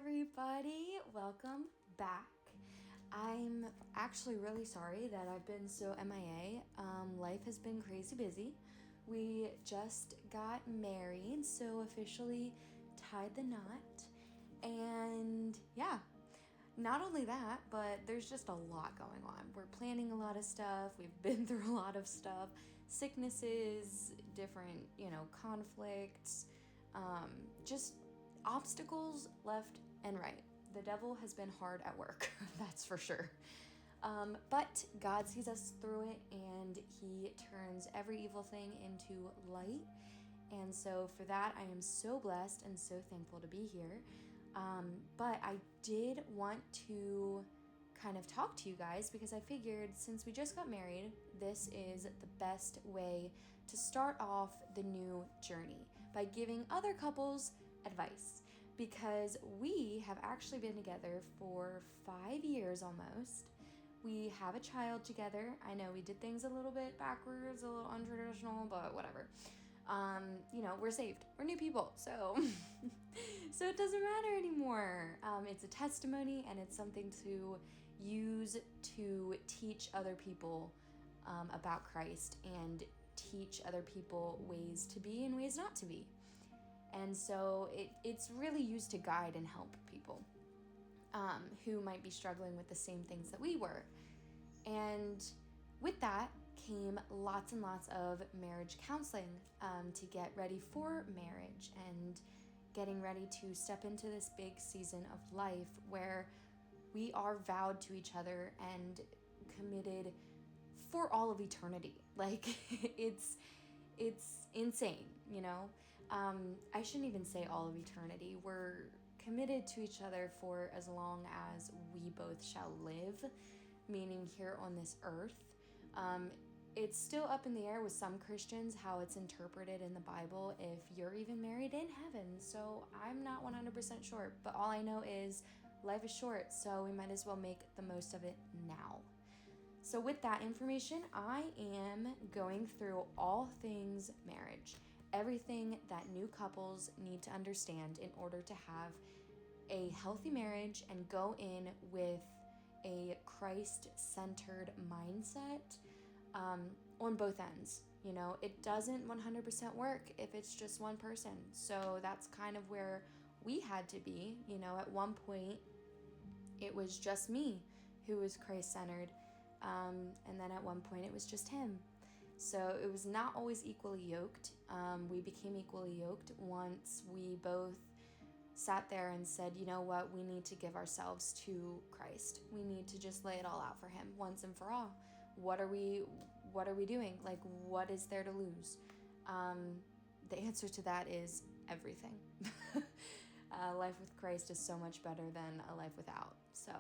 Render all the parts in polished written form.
everybody. Welcome back. I'm actually really sorry that I've been so MIA. Life has been crazy busy. We just got married, so officially tied the knot. And yeah, not only that, but there's just a lot going on. We're planning a lot of stuff. We've been through a lot of stuff, sicknesses, different, conflicts, just obstacles left and right. The devil has been hard at work, that's for sure. But God sees us through it, and he turns every evil thing into light. And so for that, I am so blessed and so thankful to be here. But I did want to kind of talk to you guys because I figured since we just got married, this is the best way to start off the new journey by giving other couples advice, because we have actually been together for 5 years almost. We have a child together. I know we did things a little bit backwards, a little untraditional, but whatever. We're saved. We're new people, so so it doesn't matter anymore. It's a testimony, and it's something to use to teach other people about Christ and teach other people ways to be and ways not to be. And so it's really used to guide and help people who might be struggling with the same things that we were. And with that came lots and lots of marriage counseling to get ready for marriage and getting ready to step into this big season of life where we are vowed to each other and committed for all of eternity. Like, it's insane, I shouldn't even say all of eternity. We're committed to each other for as long as we both shall live, meaning here on this earth. It's still up in the air with some Christians how it's interpreted in the Bible if you're even married in heaven. So I'm not 100% sure, but all I know is life is short, so we might as well make the most of it now. So with that information, I am going through all things marriage, everything that new couples need to understand in order to have a healthy marriage and go in with a Christ-centered mindset on both ends. It doesn't 100% work if it's just one person. So that's kind of where we had to be. At one point, it was just me who was Christ-centered. And then at one point it was just him. So it was not always equally yoked. We became equally yoked once we both sat there and said, you know what, we need to give ourselves to Christ. We need to just lay it all out for him once and for all. What are we doing? Like, what is there to lose? The answer to that is everything. Life with Christ is so much better than a life without. So,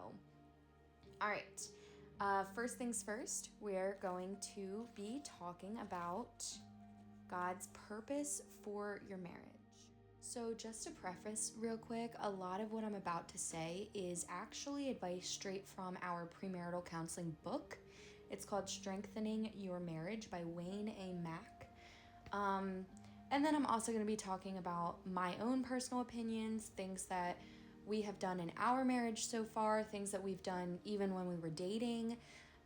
all right. First things first, we're going to be talking about God's purpose for your marriage. So just to preface real quick, a lot of what I'm about to say is actually advice straight from our premarital counseling book. It's called Strengthening Your Marriage by Wayne A. Mack. And then I'm also going to be talking about my own personal opinions, things that we have done in our marriage so far, things that we've done even when we were dating,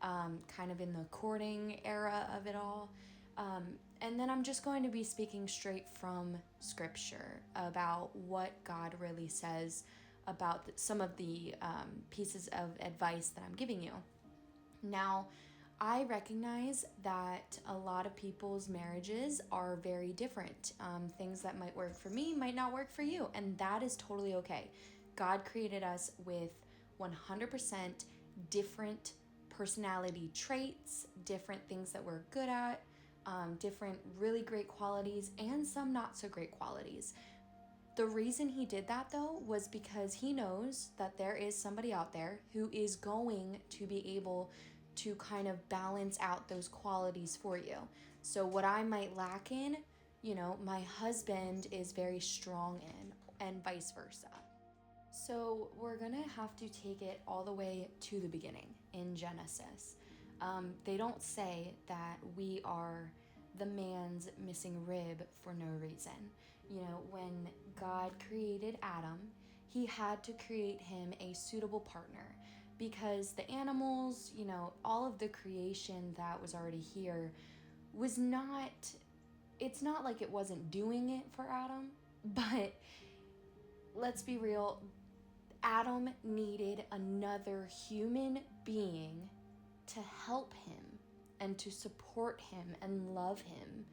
kind of in the courting era of it all. And then I'm just going to be speaking straight from scripture about what God really says about some of the pieces of advice that I'm giving you. Now, I recognize that a lot of people's marriages are very different. Things that might work for me might not work for you, and that is totally okay. God created us with 100% different personality traits, different things that we're good at, different really great qualities, and some not so great qualities. The reason he did that, though, was because he knows that there is somebody out there who is going to be able to kind of balance out those qualities for you. So what I might lack in, my husband is very strong in, and vice versa. So we're gonna have to take it all the way to the beginning in Genesis. They don't say that we are the man's missing rib for no reason. When God created Adam, he had to create him a suitable partner, because the animals, all of the creation that was already here was not, it's not like it wasn't doing it for Adam, but let's be real, Adam needed another human being to help him and to support him and love him,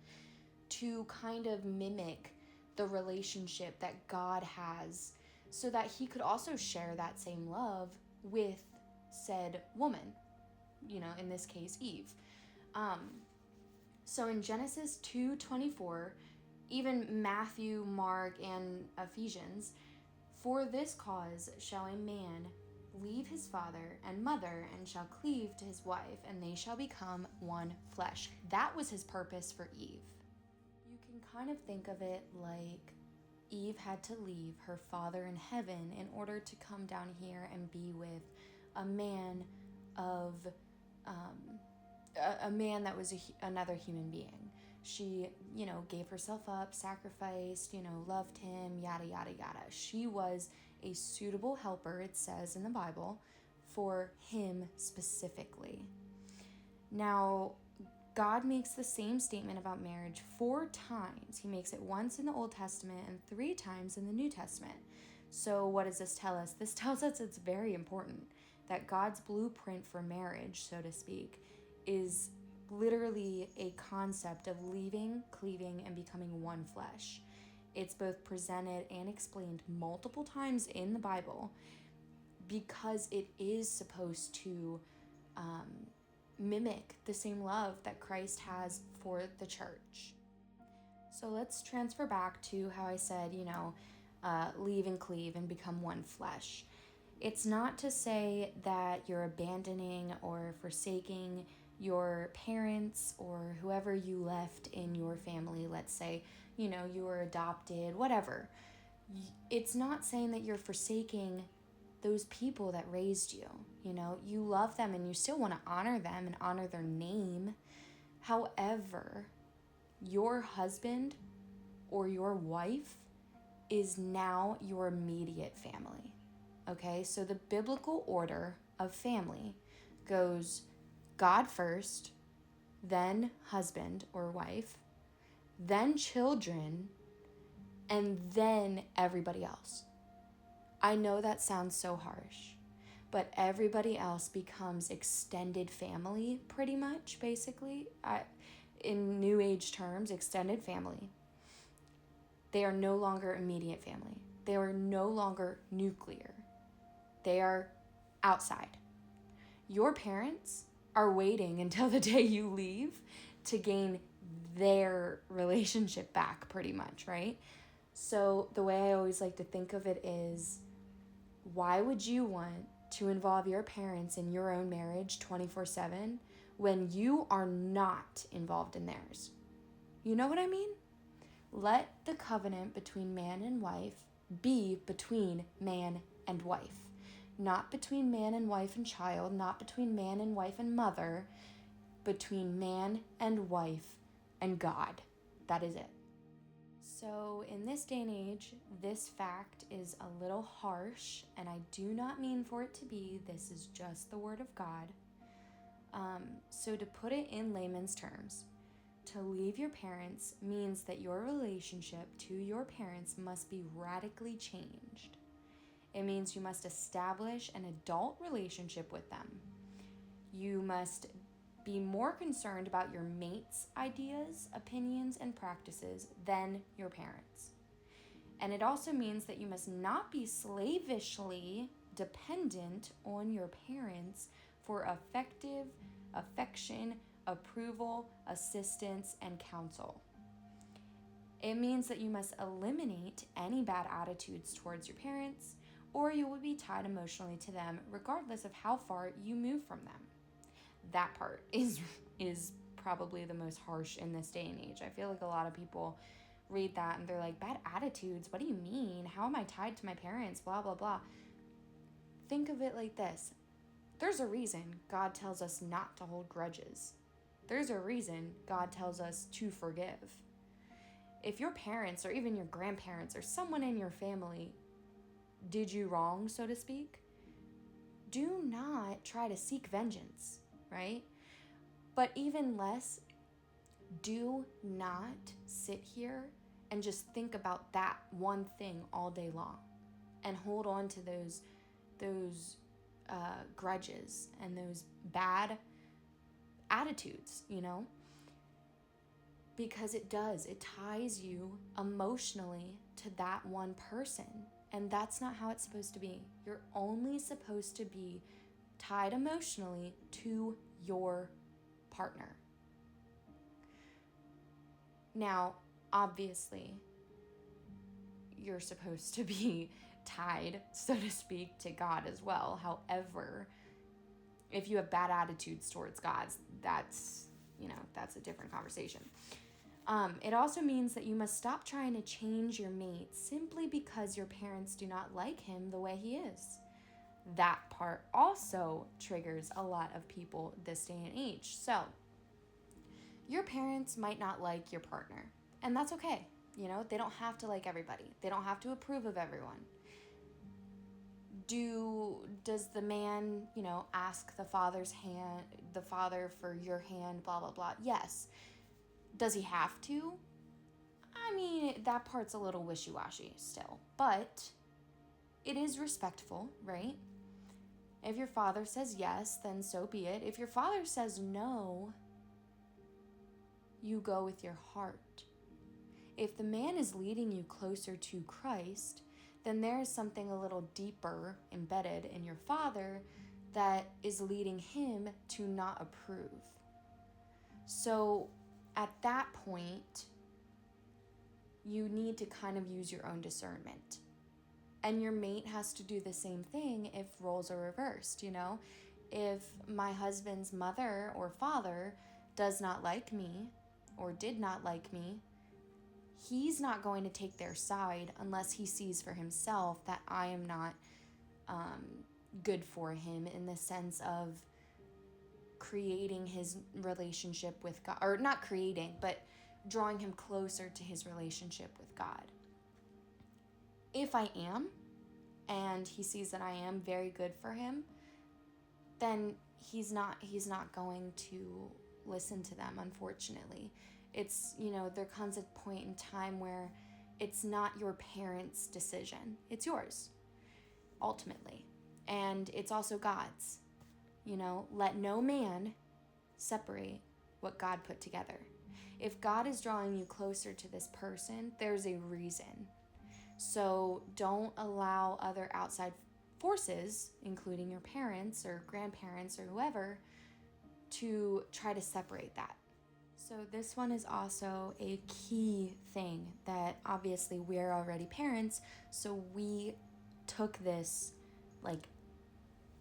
to kind of mimic the relationship that God has, so that he could also share that same love with said woman, in this case, Eve. So in Genesis 2:24, even Matthew, Mark, and Ephesians, for this cause shall a man leave his father and mother and shall cleave to his wife, and they shall become one flesh. That was his purpose for Eve. You can kind of think of it like Eve had to leave her father in heaven in order to come down here and be with a man of a man that was another human being. She, gave herself up, sacrificed, loved him, yada, yada, yada. She was a suitable helper, it says in the Bible, for him specifically. Now, God makes the same statement about marriage 4 times. He makes it once in the Old Testament and 3 times in the New Testament. So what does this tell us? This tells us it's very important that God's blueprint for marriage, so to speak, is literally a concept of leaving, cleaving, and becoming one flesh. It's both presented and explained multiple times in the Bible because it is supposed to mimic the same love that Christ has for the church. So let's transfer back to how I said, leave and cleave and become one flesh. It's not to say that you're abandoning or forsaking your parents or whoever you left in your family. Let's say, you were adopted, whatever. It's not saying that you're forsaking those people that raised you. You love them and you still want to honor them and honor their name. However, your husband or your wife is now your immediate family. Okay, so the biblical order of family goes God first, then husband or wife, then children, and then everybody else. I know that sounds so harsh, but everybody else becomes extended family pretty much, basically. In New Age terms, extended family. They are no longer immediate family. They are no longer nuclear. They are outside. Your parents are waiting until the day you leave to gain their relationship back, pretty much, right? So the way I always like to think of it is, why would you want to involve your parents in your own marriage 24/7 when you are not involved in theirs? You know what I mean? Let the covenant between man and wife be between man and wife. Not between man and wife and child, not between man and wife and mother, between man and wife and God. That is it. So in this day and age, this fact is a little harsh, and I do not mean for it to be. This is just the word of God. So to put it in layman's terms, to leave your parents means that your relationship to your parents must be radically changed. It means you must establish an adult relationship with them. You must be more concerned about your mate's ideas, opinions, and practices than your parents. And it also means that you must not be slavishly dependent on your parents for effective affection, approval, assistance, and counsel. It means that you must eliminate any bad attitudes towards your parents, or you will be tied emotionally to them regardless of how far you move from them. That part is probably the most harsh in this day and age. I feel like a lot of people read that and they're like, bad attitudes? What do you mean? How am I tied to my parents? Blah, blah, blah. Think of it like this. There's a reason God tells us not to hold grudges. There's a reason God tells us to forgive. If your parents or even your grandparents or someone in your family did you wrong, so to speak, do not try to seek vengeance, right? But even less, do not sit here and just think about that one thing all day long and hold on to those grudges and those bad attitudes, because it ties you emotionally to that one person, and that's not how it's supposed to be. You're only supposed to be tied emotionally to your partner. Now, obviously, you're supposed to be tied, so to speak, to God as well. However, if you have bad attitudes towards God, that's a different conversation. It also means that you must stop trying to change your mate simply because your parents do not like him the way he is. That part also triggers a lot of people this day and age. So, your parents might not like your partner, and that's okay. They don't have to like everybody. They don't have to approve of everyone. Does the man, ask the father for your hand, blah, blah, blah? Yes. Does he have to? I mean, that part's a little wishy-washy still, but it is respectful, right? If your father says yes, then so be it. If your father says no, you go with your heart. If the man is leading you closer to Christ, then there is something a little deeper embedded in your father that is leading him to not approve. So at that point, you need to kind of use your own discernment. And your mate has to do the same thing if roles are reversed, If my husband's mother or father does not like me or did not like me, he's not going to take their side unless he sees for himself that I am not good for him in the sense of creating his relationship with God, or not creating, but drawing him closer to his relationship with God. If I am, and he sees that I am very good for him, then he's not going to listen to them, unfortunately. It's, there comes a point in time where it's not your parents' decision. It's yours, ultimately. And it's also God's. Let no man separate what God put together. If God is drawing you closer to this person, there's a reason. So don't allow other outside forces, including your parents or grandparents or whoever, to try to separate that. So this one is also a key thing that obviously we're already parents, so we took this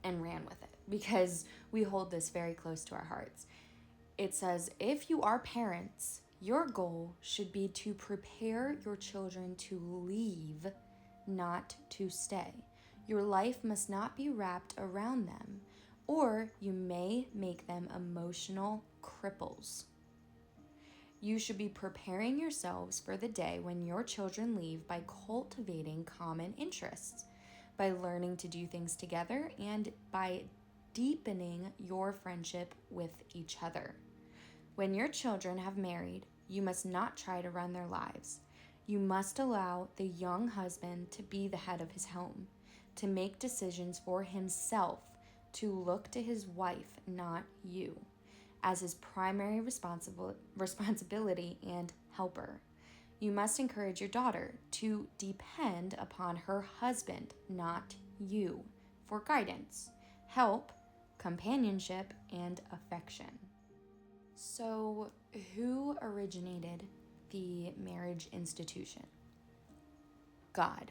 and ran with it because we hold this very close to our hearts. It says, if you are parents, your goal should be to prepare your children to leave, not to stay. Your life must not be wrapped around them, or you may make them emotional cripples. You should be preparing yourselves for the day when your children leave by cultivating common interests, by learning to do things together, and by deepening your friendship with each other. When your children have married, you must not try to run their lives. You must allow the young husband to be the head of his home, to make decisions for himself, to look to his wife, not you, as his primary responsibility and helper. You must encourage your daughter to depend upon her husband, not you, for guidance, help, companionship, and affection. So, who originated the marriage institution? God,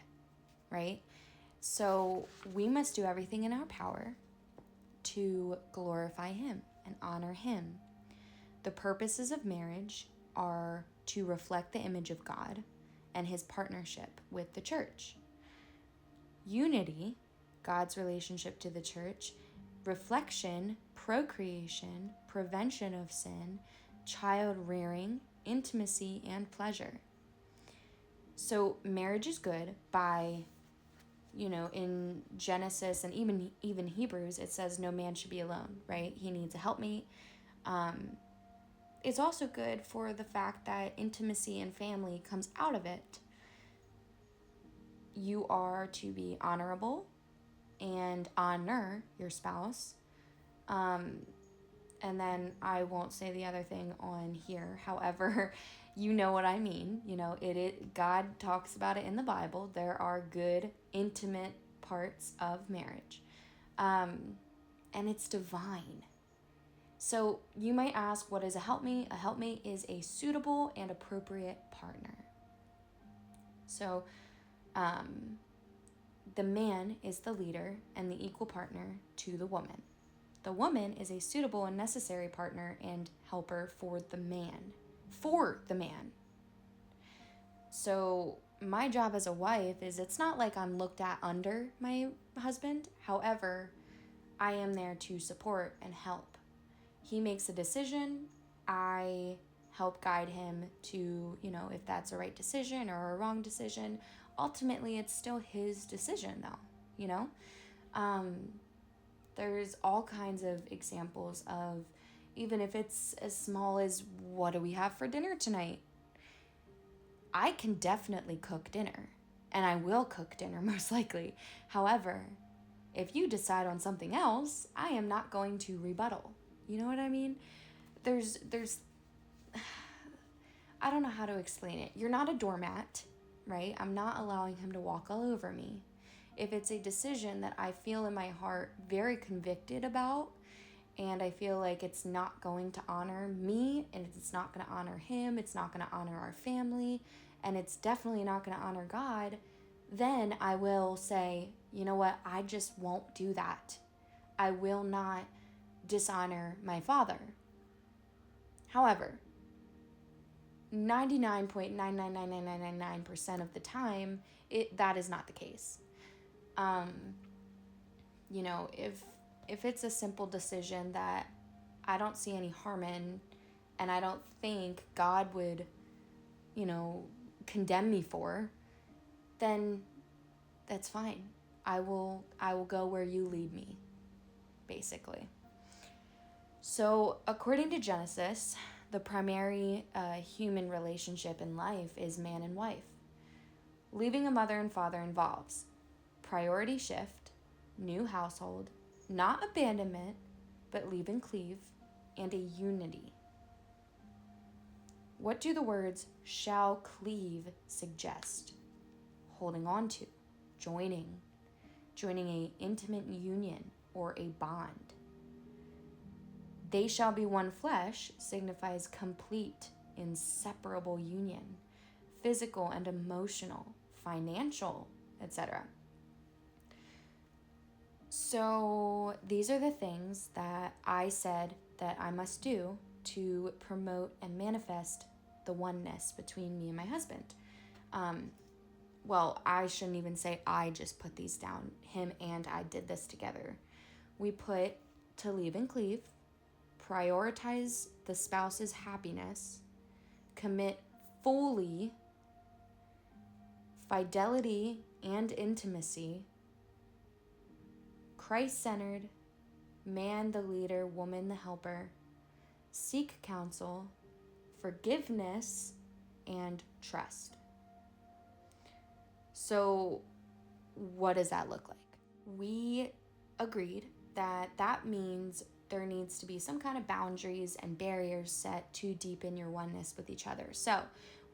right? So, we must do everything in our power to glorify him and honor him. The purposes of marriage are to reflect the image of God and his partnership with the church. Unity, God's relationship to the church, reflection, procreation, prevention of sin, child rearing, intimacy, and pleasure. So marriage is good by, in Genesis and even Hebrews, it says no man should be alone, right? He needs a helpmate. It's also good for the fact that intimacy and family comes out of it. You are to be honorable and honor your spouse. And then I won't say the other thing on here. However, you know what I mean. God talks about it in the Bible. There are good, intimate parts of marriage. And it's divine. So you might ask, what is a helpmate? A helpmate is a suitable and appropriate partner. So the man is the leader and the equal partner to the woman. The woman is a suitable and necessary partner and helper for the man. So my job as a wife is, it's not like I'm looked at under my husband. However, I am there to support and help. He makes a decision. I help guide him to, if that's a right decision or a wrong decision. Ultimately, it's still his decision though, There's all kinds of examples of, even if it's as small as, what do we have for dinner tonight? I can definitely cook dinner, and I will cook dinner most likely. However, if you decide on something else, I am not going to rebuttal. You know what I mean? There's I don't know how to explain it. You're not a doormat, right? I'm not allowing him to walk all over me. If it's a decision that I feel in my heart very convicted about, and I feel like it's not going to honor me, and it's not going to honor him, it's not going to honor our family, and it's definitely not going to honor God, then I will say, you know what, I just won't do that. I will not dishonor my father. However, 99.9999999% of the time, that is not the case. If it's a simple decision that I don't see any harm in, and I don't think God would, condemn me for, then that's fine. I will go where you lead me, basically. So, according to Genesis, the primary human relationship in life is man and wife. Leaving a mother and father involves priority shift, new household, not abandonment, but leave and cleave, and a unity. What do the words shall cleave suggest? Holding on to, joining a intimate union or a bond. They shall be one flesh signifies complete, inseparable union, physical and emotional, financial, etc. So these are the things that I said that I must do to promote and manifest the oneness between me and my husband. Well, I shouldn't even say I just put these down. Him and I did this together. We put to leave and cleave, prioritize the spouse's happiness, commit fully, fidelity and intimacy, Christ-centered, man the leader, woman the helper, seek counsel, forgiveness, and trust. So what does that look like? We agreed that means there needs to be some kind of boundaries and barriers set to deepen your oneness with each other. So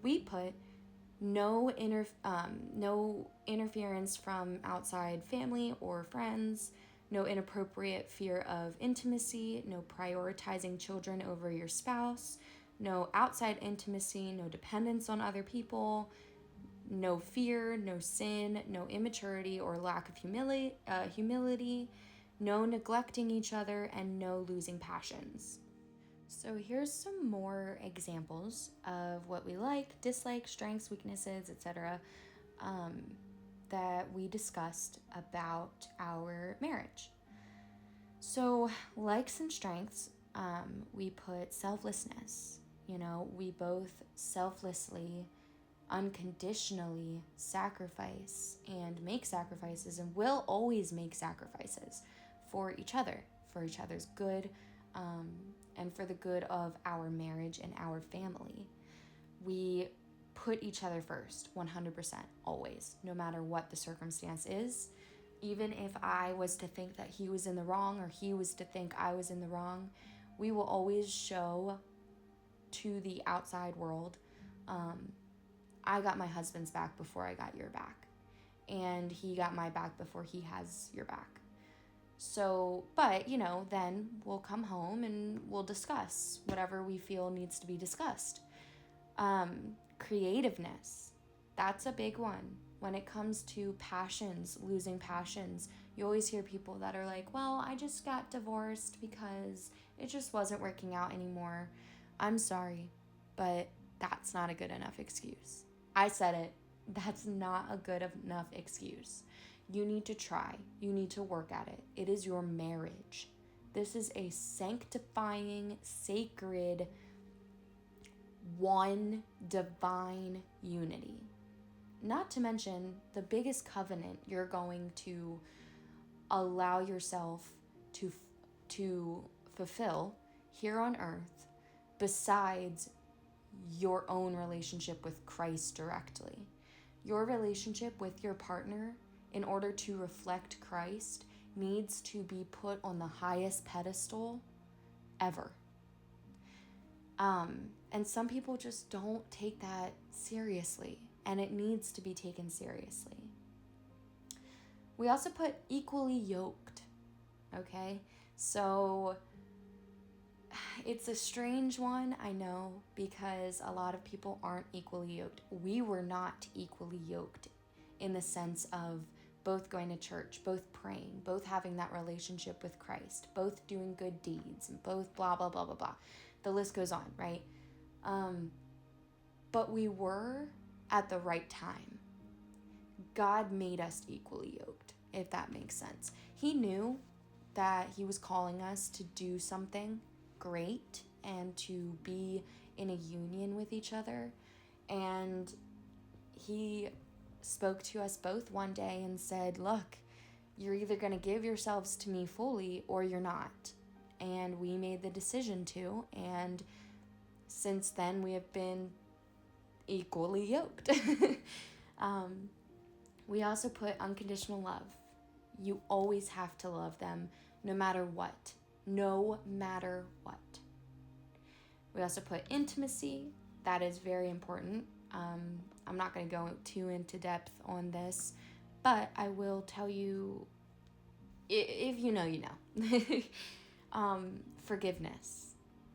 we put no interference from outside family or friends, no inappropriate fear of intimacy, no prioritizing children over your spouse, no outside intimacy, no dependence on other people, no fear, no sin, no immaturity or lack of humility, no neglecting each other, and no losing passions. So here's some more examples of what we like, dislike, strengths, weaknesses, etc. That we discussed about our marriage. So likes and strengths, we put selflessness. We both selflessly unconditionally sacrifice and make sacrifices, and will always make sacrifices for each other, for each other's good, and for the good of our marriage and our family. We put each other first, 100%, always, no matter what the circumstance is. Even if I was to think that he was in the wrong, or he was to think I was in the wrong, we will always show to the outside world, I got my husband's back before I got your back, and he got my back before he has your back. So, but, then we'll come home and we'll discuss whatever we feel needs to be discussed. Creativeness, that's a big one. When it comes to passions, losing passions, you always hear people that are like, well, I just got divorced because it just wasn't working out anymore. I'm sorry, but that's not a good enough excuse. I said it. That's not a good enough excuse. You need to try. You need to work at it. It is your marriage. This is a sanctifying, sacred, one divine unity. Not to mention the biggest covenant you're going to allow yourself to fulfill here on earth, besides your own relationship with Christ directly. Your relationship with your partner, in order to reflect Christ, needs to be put on the highest pedestal ever. And some people just don't take that seriously, and it needs to be taken seriously. We also put equally yoked, okay? So it's a strange one, I know, because a lot of people aren't equally yoked. We were not equally yoked in the sense of both going to church, both praying, both having that relationship with Christ, both doing good deeds, and both blah, blah, blah, blah, blah. The list goes on, right? But we were at the right time. God made us equally yoked, if that makes sense. He knew that he was calling us to do something great and to be in a union with each other. And he spoke to us both one day and said, look, you're either going to give yourselves to me fully or you're not. And we made the decision to, and since then we have been equally yoked. We also put unconditional love. You always have to love them, no matter what. No matter what. We also put intimacy. That is very important. I'm not going to go too into depth on this, but I will tell you, if you know, you know. Forgiveness.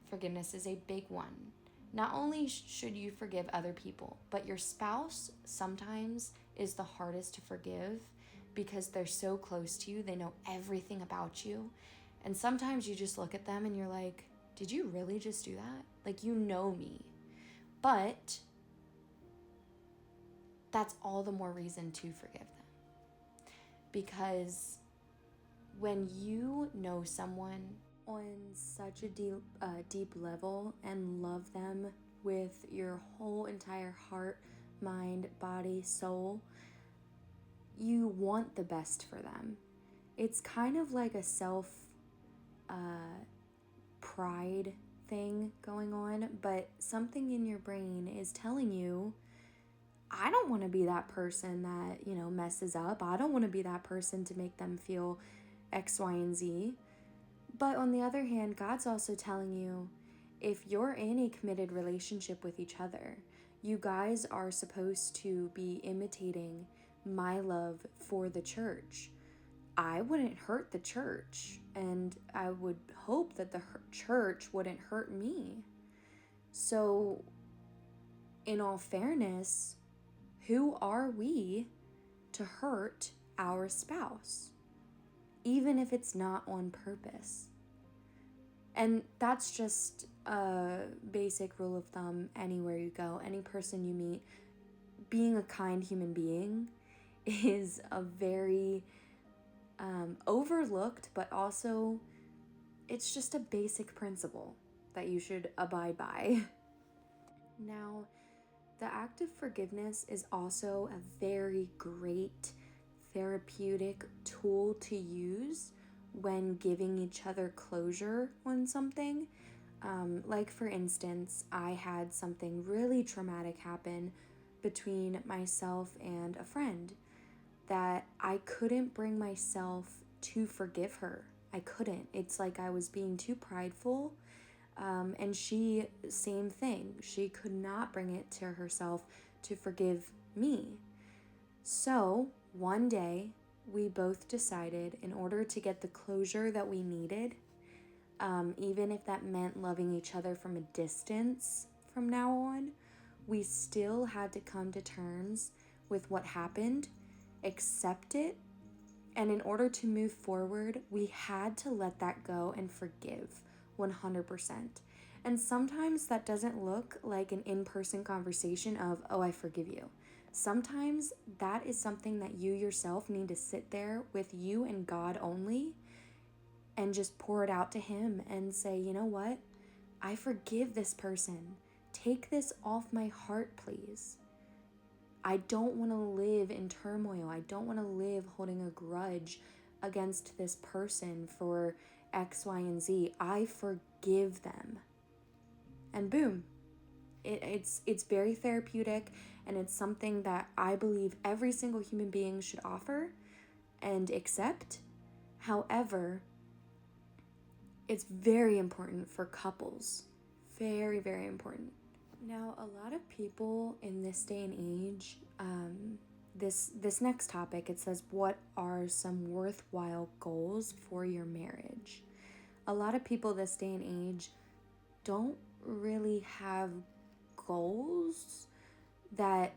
Forgiveness is a big one. Not only should you forgive other people, but your spouse sometimes is the hardest to forgive because they're so close to you. They know everything about you. And sometimes you just look at them and you're like, did you really just do that? Like, you know me. But that's all the more reason to forgive them. Because when you know someone on such a deep level and love them with your whole entire heart, mind, body, soul, you want the best for them. It's kind of like a self pride thing going on, but something in your brain is telling you, I don't want to be that person that, messes up. I don't want to be that person to make them feel X, Y, and Z. But on the other hand, God's also telling you, if you're in a committed relationship with each other, you guys are supposed to be imitating my love for the church. I wouldn't hurt the church, and I would hope that the church wouldn't hurt me. So, in all fairness, who are we to hurt our spouse, even if it's not on purpose? And that's just a basic rule of thumb anywhere you go. Any person you meet, being a kind human being is a very overlooked, but also it's just a basic principle that you should abide by. Now, The act of forgiveness is also a very great therapeutic tool to use when giving each other closure on something. Like, for instance, I had something really traumatic happen between myself and a friend that I couldn't bring myself to forgive her. I couldn't. It's like I was being too prideful. And she, same thing. She could not bring it to herself to forgive me. So one day, we both decided, in order to get the closure that we needed, even if that meant loving each other from a distance from now on, we still had to come to terms with what happened, accept it, and in order to move forward, we had to let that go and forgive 100%. And sometimes that doesn't look like an in-person conversation of, oh, I forgive you. Sometimes that is something that you yourself need to sit there with you and God only and just pour it out to Him and say, you know what? I forgive this person. Take this off my heart, please. I don't want to live in turmoil. I don't want to live holding a grudge against this person for X, Y, and Z. I forgive them. And boom. It's very therapeutic, and it's something that I believe every single human being should offer and accept. However, it's very important for couples. Very, very important. Now, a lot of people in this day and age, this next topic, it says, what are some worthwhile goals for your marriage? A lot of people this day and age don't really have goals that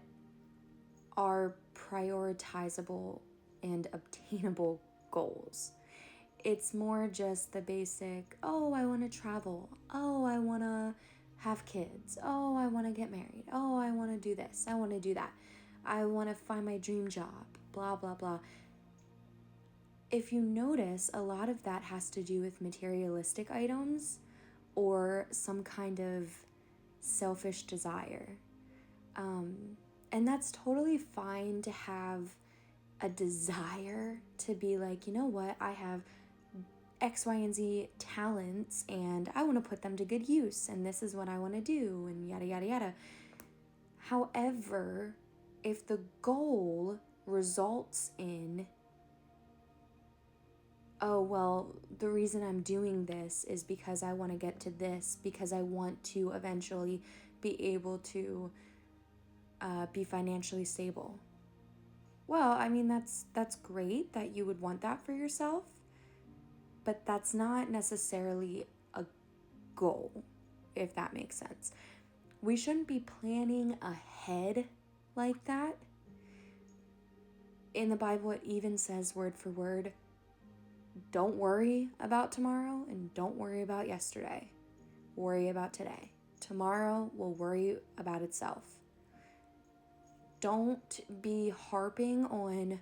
are prioritizable and obtainable goals. It's more just the basic, oh, I want to travel. Oh, I want to have kids. Oh, I want to get married. Oh, I want to do this. I want to do that. I want to find my dream job. Blah, blah, blah. If you notice, a lot of that has to do with materialistic items or some kind of selfish desire. And that's totally fine to have a desire to be like, you know what, I have X, Y, and Z talents and I want to put them to good use and this is what I want to do and yada, yada, yada. However, if the goal results in, oh, well, the reason I'm doing this is because I want to get to this, because I want to eventually be able to be financially stable. Well, I mean, that's great that you would want that for yourself, but that's not necessarily a goal, if that makes sense. We shouldn't be planning ahead like that. In the Bible, it even says word for word, don't worry about tomorrow and don't worry about yesterday. Worry about today. Tomorrow will worry about itself. Don't be harping on,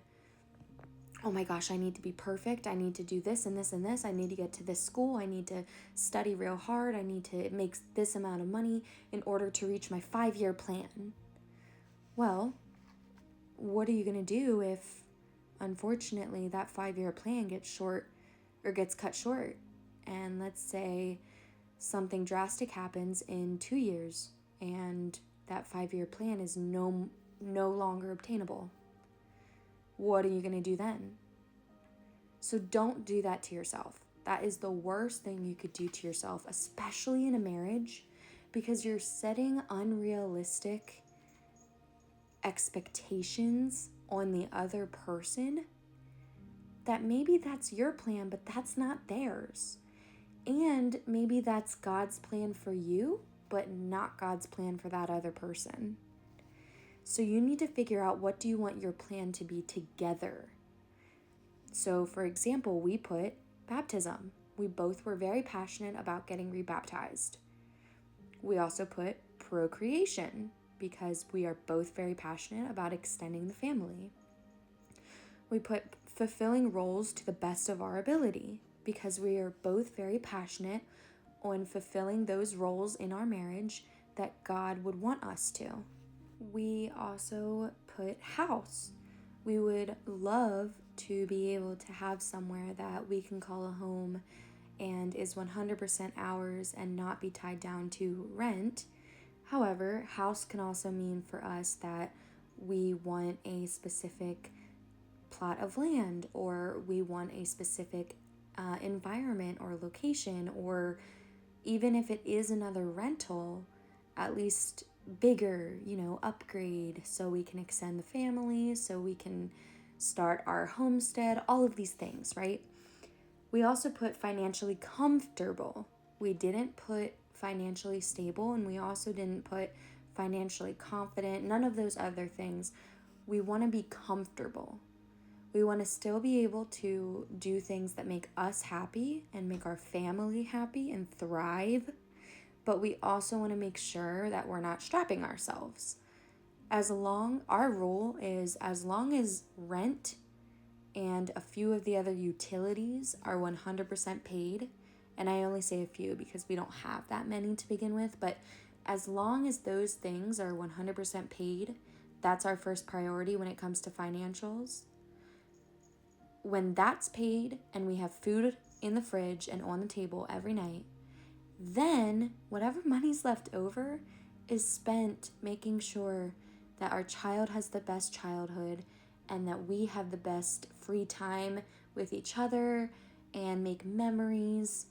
oh my gosh, I need to be perfect. I need to do this and this and this. I need to get to this school. I need to study real hard. I need to make this amount of money in order to reach my 5-year plan. Well, what are you going to do if, unfortunately, that 5-year plan gets short or gets cut short? And let's say something drastic happens in 2 years and that 5-year plan is no longer obtainable. What are you going to do then? So don't do that to yourself. That is the worst thing you could do to yourself, especially in a marriage, because you're setting unrealistic expectations on the other person that maybe that's your plan, but that's not theirs. And maybe that's God's plan for you, but not God's plan for that other person. So you need to figure out, what do you want your plan to be together? So for example, we put baptism. We both were very passionate about getting rebaptized. We also put procreation because we are both very passionate about extending the family. We put fulfilling roles to the best of our ability because we are both very passionate on fulfilling those roles in our marriage that God would want us to. We also put house. We would love to be able to have somewhere that we can call a home and is 100% ours and not be tied down to rent. However, house can also mean for us that we want a specific plot of land, or we want a specific environment or location, or even if it is another rental, at least bigger, upgrade so we can extend the family, so we can start our homestead, all of these things, right? We also put financially comfortable. We didn't put financially stable, and we also didn't put financially confident, none of those other things. We want to be comfortable. We want to still be able to do things that make us happy and make our family happy and thrive, but we also want to make sure that we're not strapping ourselves. Our rule is as long as rent and a few of the other utilities are 100% paid, and I only say a few because we don't have that many to begin with, but as long as those things are 100% paid, that's our first priority when it comes to financials. When that's paid and we have food in the fridge and on the table every night, then whatever money's left over is spent making sure that our child has the best childhood and that we have the best free time with each other and make memories,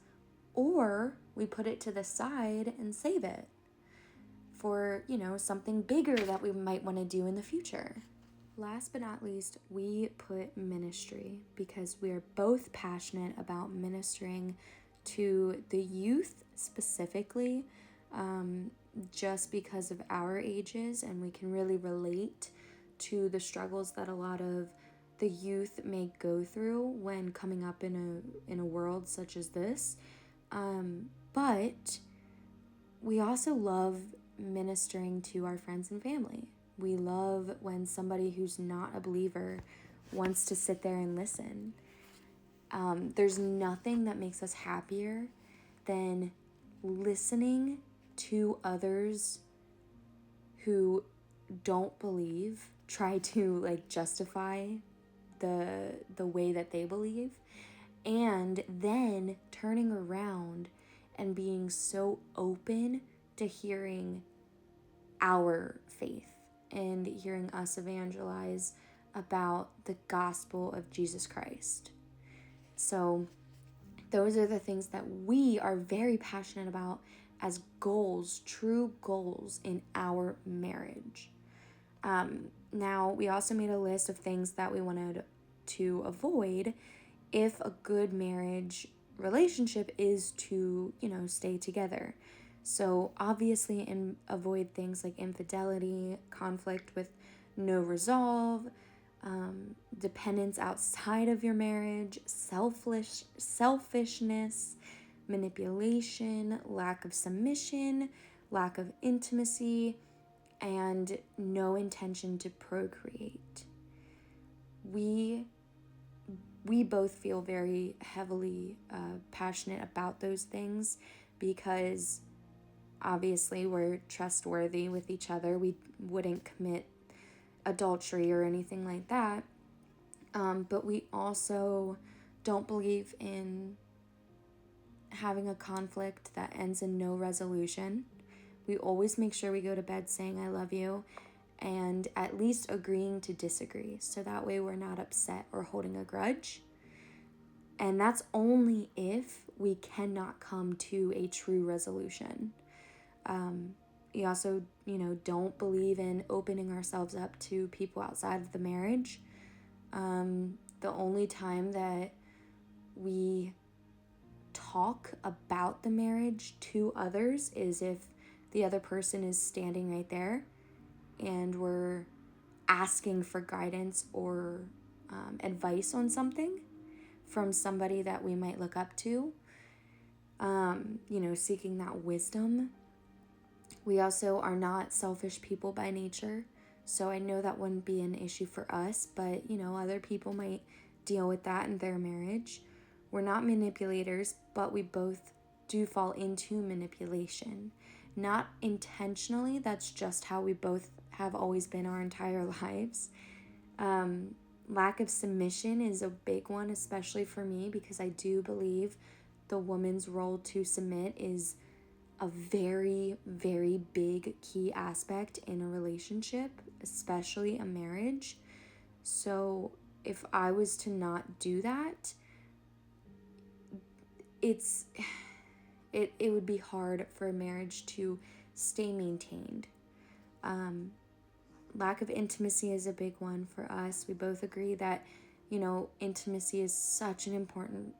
or we put it to the side and save it for, something bigger that we might want to do in the future. Last but not least, we put ministry because we are both passionate about ministering to the youth specifically, just because of our ages, and we can really relate to the struggles that a lot of the youth may go through when coming up in a world such as this. But we also love ministering to our friends and family. We love when somebody who's not a believer wants to sit there and listen. There's nothing that makes us happier than listening to others who don't believe try to justify the way that they believe, and then turning around and being so open to hearing our faith and hearing us evangelize about the gospel of Jesus Christ. So those are the things that we are very passionate about as goals, true goals in our marriage. Now, we also made a list of things that we wanted to avoid if a good marriage relationship is to, stay together. So obviously, avoid things like infidelity, conflict with no resolve, dependence outside of your marriage, selfishness, manipulation, lack of submission, lack of intimacy, and no intention to procreate. We both feel very heavily passionate about those things because obviously we're trustworthy with each other. We wouldn't commit adultery or anything like that. But we also don't believe in having a conflict that ends in no resolution. We always make sure we go to bed saying I love you and at least agreeing to disagree. So that way we're not upset or holding a grudge. And that's only if we cannot come to a true resolution. We also, don't believe in opening ourselves up to people outside of the marriage. The only time that we talk about the marriage to others is if the other person is standing right there and we're asking for guidance or advice on something from somebody that we might look up to, seeking that wisdom. We also are not selfish people by nature, so I know that wouldn't be an issue for us, but, other people might deal with that in their marriage. We're not manipulators, but we both do fall into manipulation. Not intentionally, that's just how we both have always been our entire lives. Lack of submission is a big one, especially for me, because I do believe the woman's role to submit is a very, very big key aspect in a relationship, especially a marriage. So if I was to not do that, it would be hard for a marriage to stay maintained. Lack of intimacy is a big one for us. We both agree that, intimacy is such an important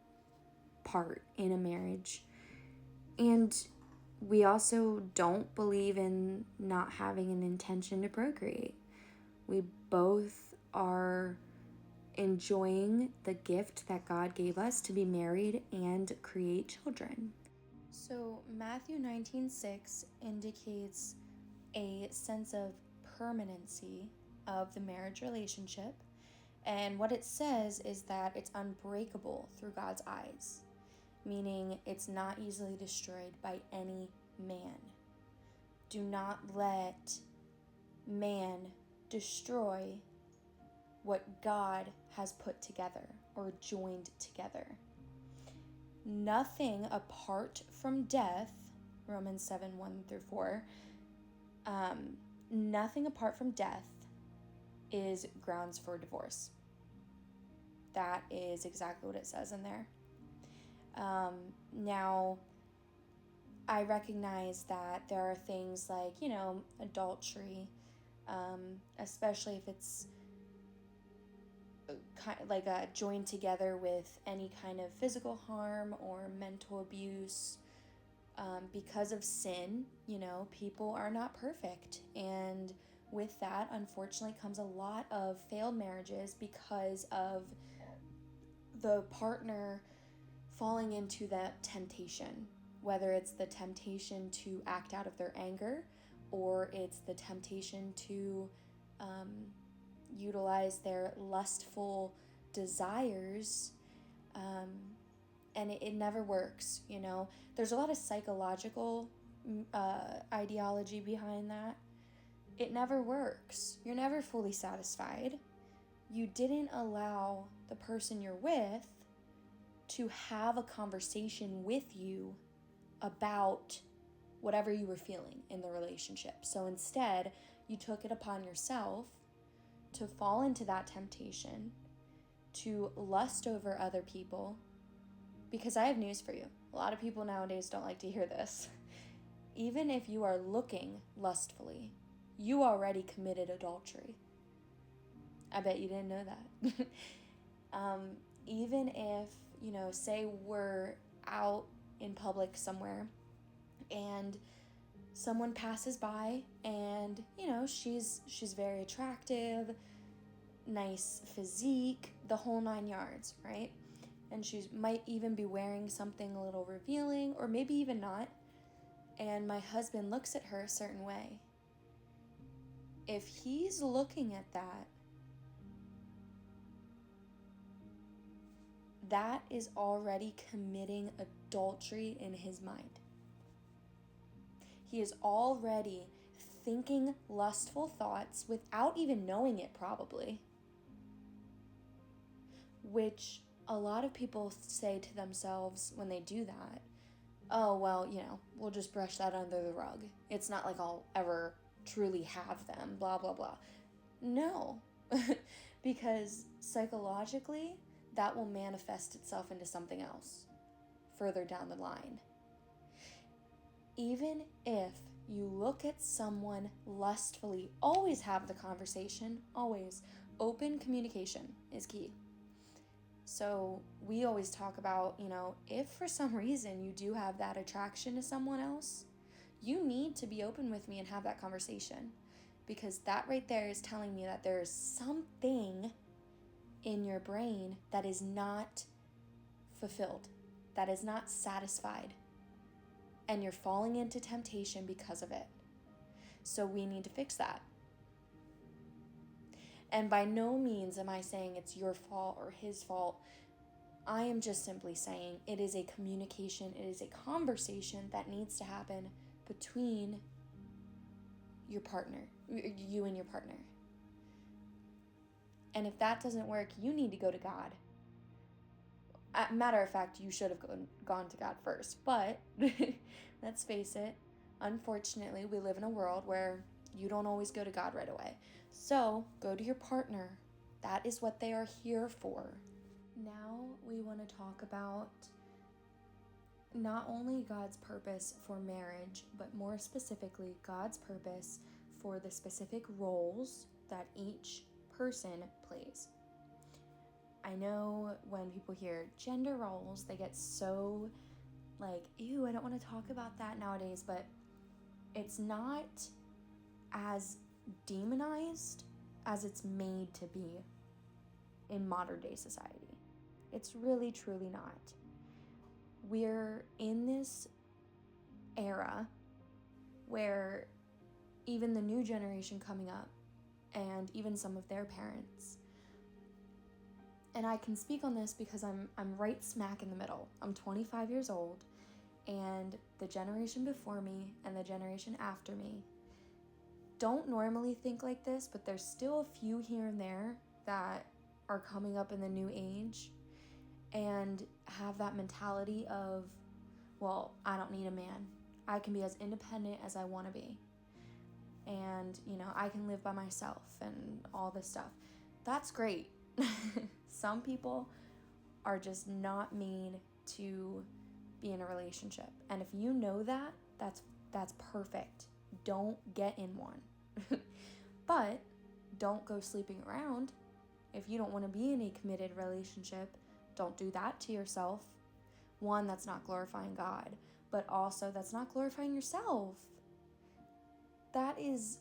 part in a marriage. And we also don't believe in not having an intention to procreate. We both are enjoying the gift that God gave us to be married and create children. So Matthew 19:6 indicates a sense of permanency of the marriage relationship. And what it says is that it's unbreakable through God's eyes, meaning it's not easily destroyed by any man. Do not let man destroy what God has put together or joined together. Nothing apart from death, Romans 7:1-4, nothing apart from death is grounds for divorce. That is exactly what it says in there. Now, I recognize that there are things like, adultery, especially if it's like joined together with any kind of physical harm or mental abuse. Because of sin, people are not perfect. And with that, unfortunately, comes a lot of failed marriages because of the partner falling into that temptation, whether it's the temptation to act out of their anger or it's the temptation to utilize their lustful desires, and it never works. There's a lot of psychological ideology behind that. It never works. You're never fully satisfied. You didn't allow the person you're with to have a conversation with you about whatever you were feeling in the relationship. So instead, you took it upon yourself to fall into that temptation, to lust over other people. Because I have news for you. A lot of people nowadays don't like to hear this. Even if you are looking lustfully, you already committed adultery. I bet you didn't know that. Even if, say we're out in public somewhere and someone passes by and, she's very attractive, nice physique, the whole 9 yards, right? And she might even be wearing something a little revealing, or maybe even not. And my husband looks at her a certain way. If he's looking at that, that is already committing adultery in his mind. He is already thinking lustful thoughts without even knowing it, probably. Which a lot of people say to themselves when they do that, oh, well, we'll just brush that under the rug. It's not like I'll ever truly have them, blah, blah, blah. No, because psychologically, that will manifest itself into something else further down the line. Even if you look at someone lustfully, always have the conversation, always. Open communication is key. So we always talk about, if for some reason you do have that attraction to someone else, you need to be open with me and have that conversation, because that right there is telling me that there is something in your brain that is not fulfilled, that is not satisfied, and you're falling into temptation because of it. So we need to fix that. And by no means am I saying it's your fault or his fault. I am just simply saying it is a communication, it is a conversation that needs to happen between your partner, you and your partner. And if that doesn't work, you need to go to God. Matter of fact, you should have gone to God first. But let's face it, unfortunately, we live in a world where you don't always go to God right away. So go to your partner. That is what they are here for. Now we want to talk about not only God's purpose for marriage, but more specifically, God's purpose for the specific roles that each person plays. I know when people hear gender roles, they get so like, ew, I don't want to talk about that nowadays, but it's not as demonized as it's made to be in modern day society. It's really, truly not. We're in this era where even the new generation coming up, and even some of their parents, and I can speak on this because I'm right smack in the middle. I'm 25 years old, and the generation before me and the generation after me don't normally think like this, but there's still a few here and there that are coming up in the new age and have that mentality of, well, I don't need a man. I can be as independent as I want to be. And, I can live by myself and all this stuff. That's great. Some people are just not made to be in a relationship. And if you know that, that's perfect. Don't get in one. But don't go sleeping around. If you don't want to be in a committed relationship, don't do that to yourself. One, that's not glorifying God, but also that's not glorifying yourself. That is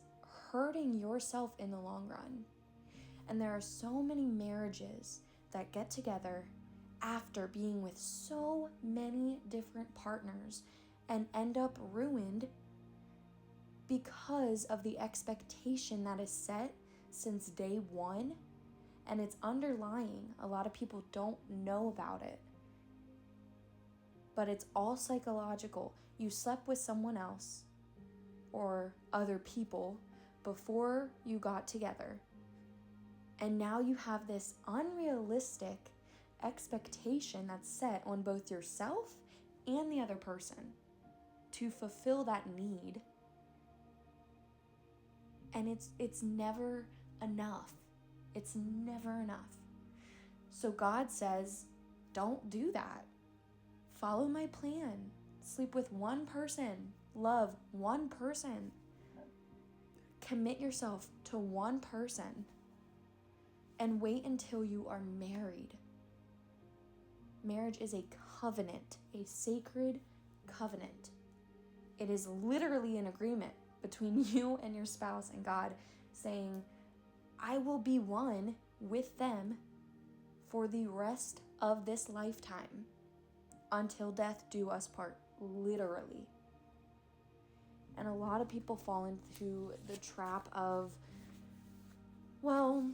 hurting yourself in the long run. And there are so many marriages that get together after being with so many different partners and end up ruined because of the expectation that is set since day one, and it's underlying. A lot of people don't know about it, but it's all psychological. You slept with someone else or other people before you got together, and now you have this unrealistic expectation that's set on both yourself and the other person to fulfill that need. And it's never enough. It's never enough. So God says, don't do that. Follow my plan. Sleep with one person. Love one person. Commit yourself to one person. And wait until you are married. Marriage is a covenant, a sacred covenant. It is literally an agreement between you and your spouse and God, saying, I will be one with them for the rest of this lifetime until death do us part, literally. And a lot of people fall into the trap of, well,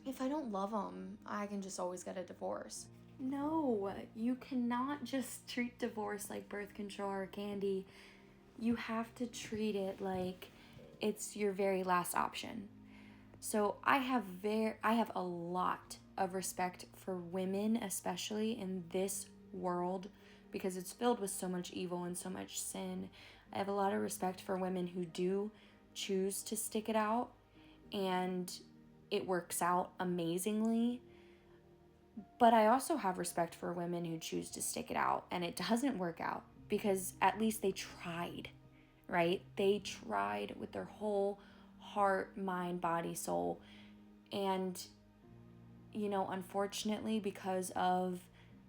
if I don't love them, I can just always get a divorce. No, you cannot just treat divorce like birth control or candy. You have to treat it like it's your very last option. So I have a lot of respect for women, especially in this world, because it's filled with so much evil and so much sin. I have a lot of respect for women who do choose to stick it out, and it works out amazingly. But I also have respect for women who choose to stick it out and it doesn't work out, because at least they tried, right? They tried with their whole heart, mind, body, soul. And, unfortunately, because of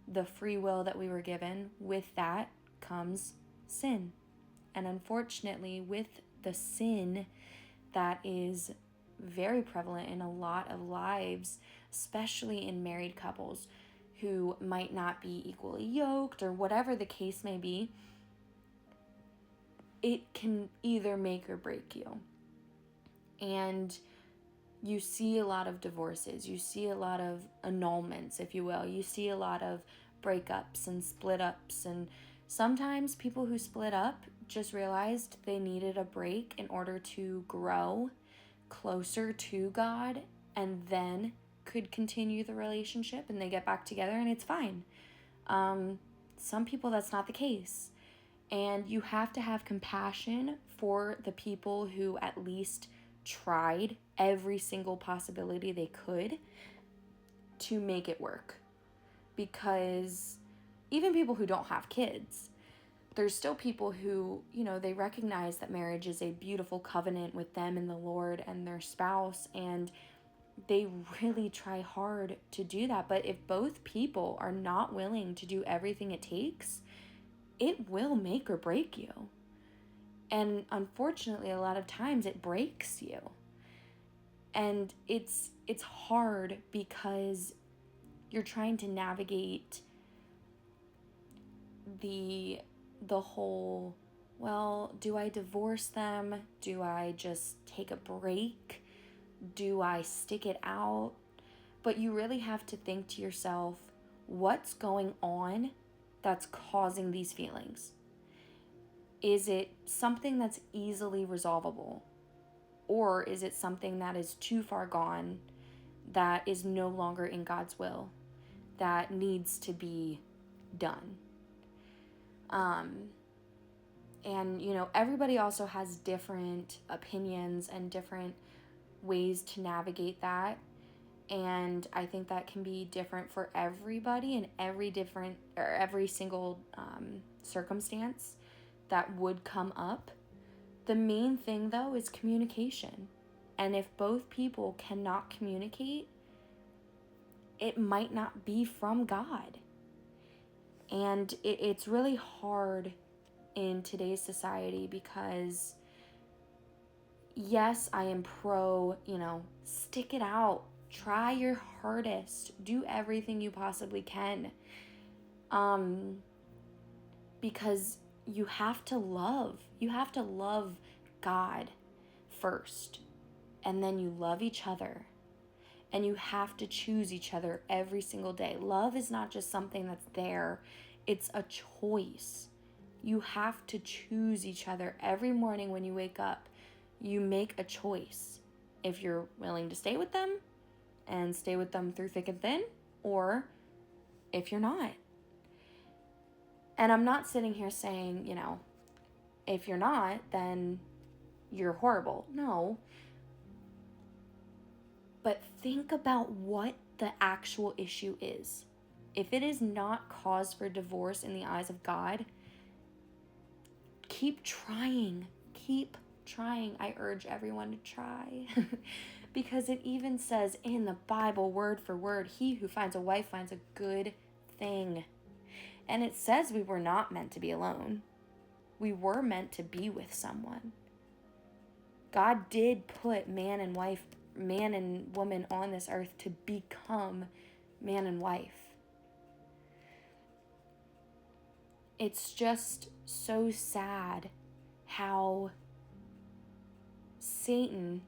the free will that we were given, with that comes sin. And unfortunately, with the sin that is very prevalent in a lot of lives, especially in married couples who might not be equally yoked or whatever the case may be, it can either make or break you. And you see a lot of divorces, you see a lot of annulments, if you will. You see a lot of breakups and split ups, and sometimes people who split up just realized they needed a break in order to grow closer to God, and then could continue the relationship, and they get back together and it's fine. Some people, that's not the case. And you have to have compassion for the people who at least tried every single possibility they could to make it work. Because even people who don't have kids, there's still people who, they recognize that marriage is a beautiful covenant with them and the Lord and their spouse, and they really try hard to do that. But if both people are not willing to do everything it takes, it will make or break you. And unfortunately, a lot of times it breaks you. And it's hard because you're trying to navigate the whole, well, do I divorce them? Do I just take a break? Do I stick it out? But you really have to think to yourself, what's going on that's causing these feelings? Is it something that's easily resolvable? Or is it something that is too far gone, that is no longer in God's will, that needs to be done? And, everybody also has different opinions and different ways to navigate that. And I think that can be different for everybody in every single circumstance that would come up. The main thing, though, is communication. And if both people cannot communicate, it might not be from God. And it's really hard in today's society because, yes, I am pro, stick it out. Try your hardest. Do everything you possibly can. Because you have to love. You have to love God first. And then you love each other. And you have to choose each other every single day. Love is not just something that's there. It's a choice. You have to choose each other every morning when you wake up. You make a choice. If you're willing to stay with them and stay with them through thick and thin, or if you're not. And I'm not sitting here saying, if you're not, then you're horrible. No. But think about what the actual issue is. If it is not cause for divorce in the eyes of God, keep trying. Keep trying. I urge everyone to try. Because it even says in the Bible, word for word, he who finds a wife finds a good thing. And it says we were not meant to be alone. We were meant to be with someone. God did put man and woman on this earth to become man and wife. It's just so sad how Satan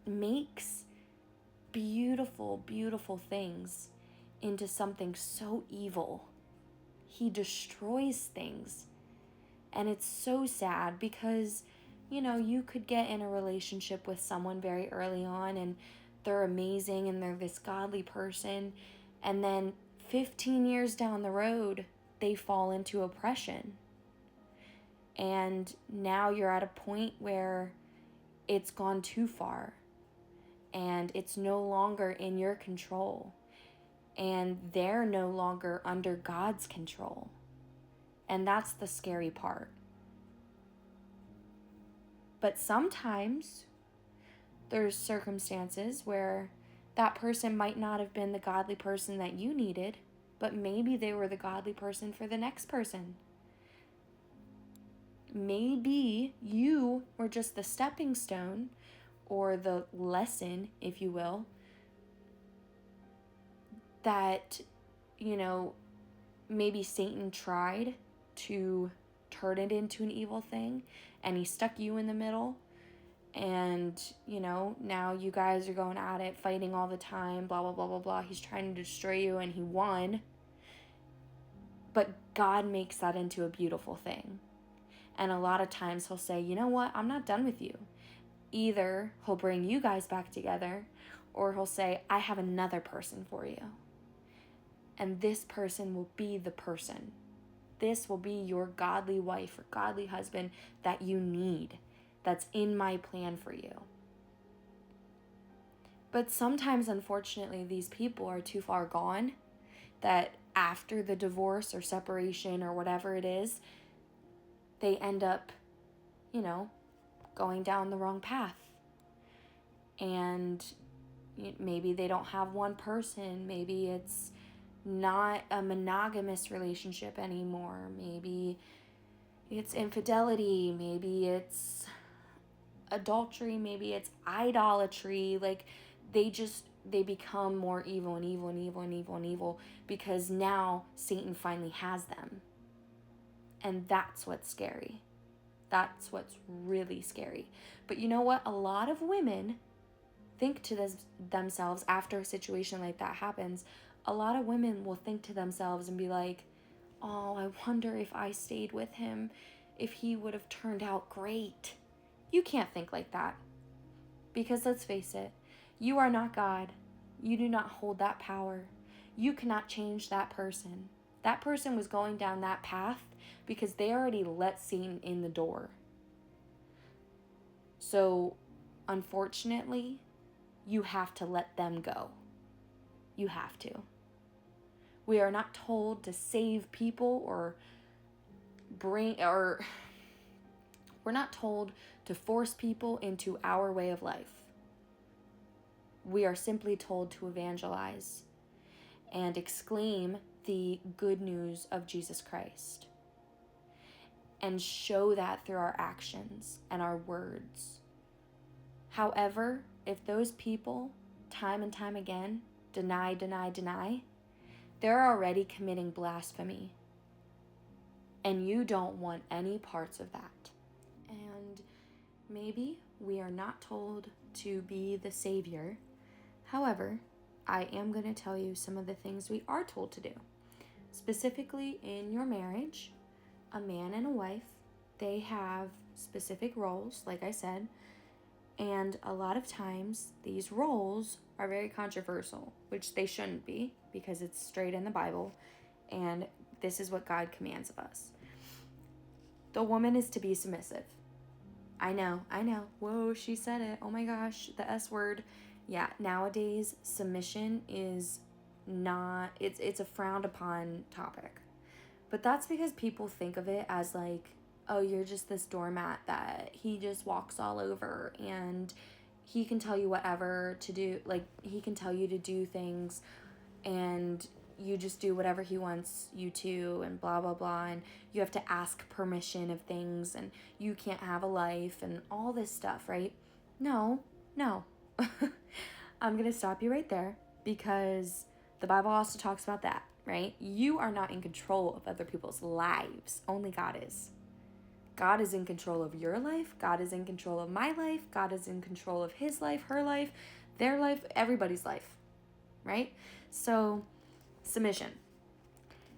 makes beautiful, beautiful things into something so evil. He destroys things. And it's so sad because, you could get in a relationship with someone very early on and they're amazing and they're this godly person. And then 15 years down the road, they fall into oppression. And now you're at a point where it's gone too far and it's no longer in your control. And they're no longer under God's control. And that's the scary part. But sometimes there's circumstances where that person might not have been the godly person that you needed, but maybe they were the godly person for the next person. Maybe you were just the stepping stone or the lesson, if you will, that, maybe Satan tried to turn it into an evil thing and he stuck you in the middle. And, now you guys are going at it, fighting all the time, blah, blah, blah, blah, blah. He's trying to destroy you and he won. But God makes that into a beautiful thing. And a lot of times he'll say, you know what, I'm not done with you. Either he'll bring you guys back together, or he'll say, I have another person for you. And this person will be the person. This will be your godly wife or godly husband that you need, that's in my plan for you. But sometimes, unfortunately, these people are too far gone that after the divorce or separation or whatever it is, they end up, going down the wrong path. And maybe they don't have one person. Maybe it's not a monogamous relationship anymore. Maybe it's infidelity. Maybe it's adultery. Maybe it's idolatry. Like, they become more evil and evil and evil and evil and evil because now Satan finally has them. And that's what's scary. That's what's really scary. But you know what? A lot of women think to themselves after a situation like that happens, a lot of women will think to themselves and be like, oh, I wonder if I stayed with him, if he would have turned out great. You can't think like that. Because let's face it, you are not God. You do not hold that power. You cannot change that person. That person was going down that path because they already let Satan in the door. So, unfortunately, you have to let them go. You have to. We are not told to save people or we're not told to force people into our way of life. We are simply told to evangelize and exclaim the good news of Jesus Christ and show that through our actions and our words. However, if those people, time and time again, deny, they're already committing blasphemy. And you don't want any parts of that. And maybe we are not told to be the savior. However, I am going to tell you some of the things we are told to do. Specifically in your marriage, a man and a wife, they have specific roles, like I said. And a lot of times, these roles are very controversial, which they shouldn't be, because it's straight in the Bible, and this is what God commands of us. The woman is to be submissive. I know. Whoa, she said it. Oh my gosh, the S word. Yeah, nowadays, submission is not, it's a frowned upon topic. But that's because people think of it as like, oh, you're just this doormat that he just walks all over and he can tell you whatever to do. Like, he can tell you to do things and you just do whatever he wants you to and blah, blah, blah. And you have to ask permission of things and you can't have a life and all this stuff, right? No. I'm going to stop you right there because the Bible also talks about that, right? You are not in control of other people's lives. Only God is. God is in control of your life. God is in control of my life. God is in control of his life, her life, their life, everybody's life, right? So, submission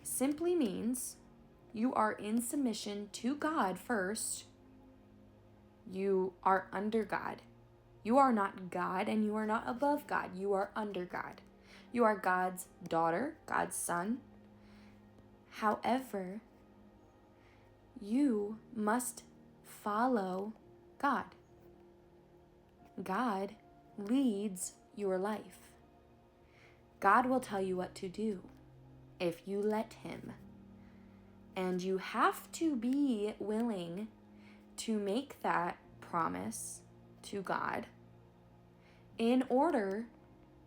simply means you are in submission to God first. You are under God. You are not God and you are not above God. You are under God. You are God's daughter, God's son. However, you must follow God. God leads your life. God will tell you what to do if you let him. And you have to be willing to make that promise to God in order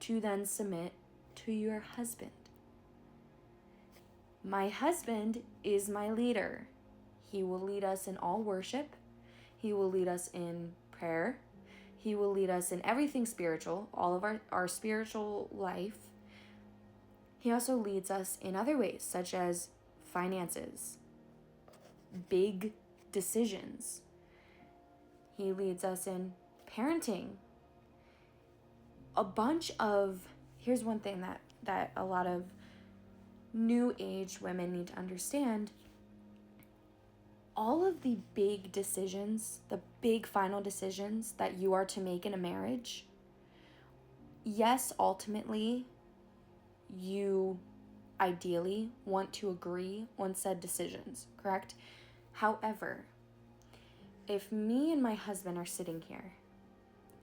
to then submit to your husband. My husband is my leader. He will lead us in all worship. He will lead us in prayer. He will lead us in everything spiritual, all of our spiritual life. He also leads us in other ways, such as finances, big decisions. He leads us in parenting. Here's one thing that a lot of new age women need to understand. all of the big decisions, the big final decisions that you are to make in a marriage, yes, ultimately, you ideally want to agree on said decisions, correct? However, if me and my husband are sitting here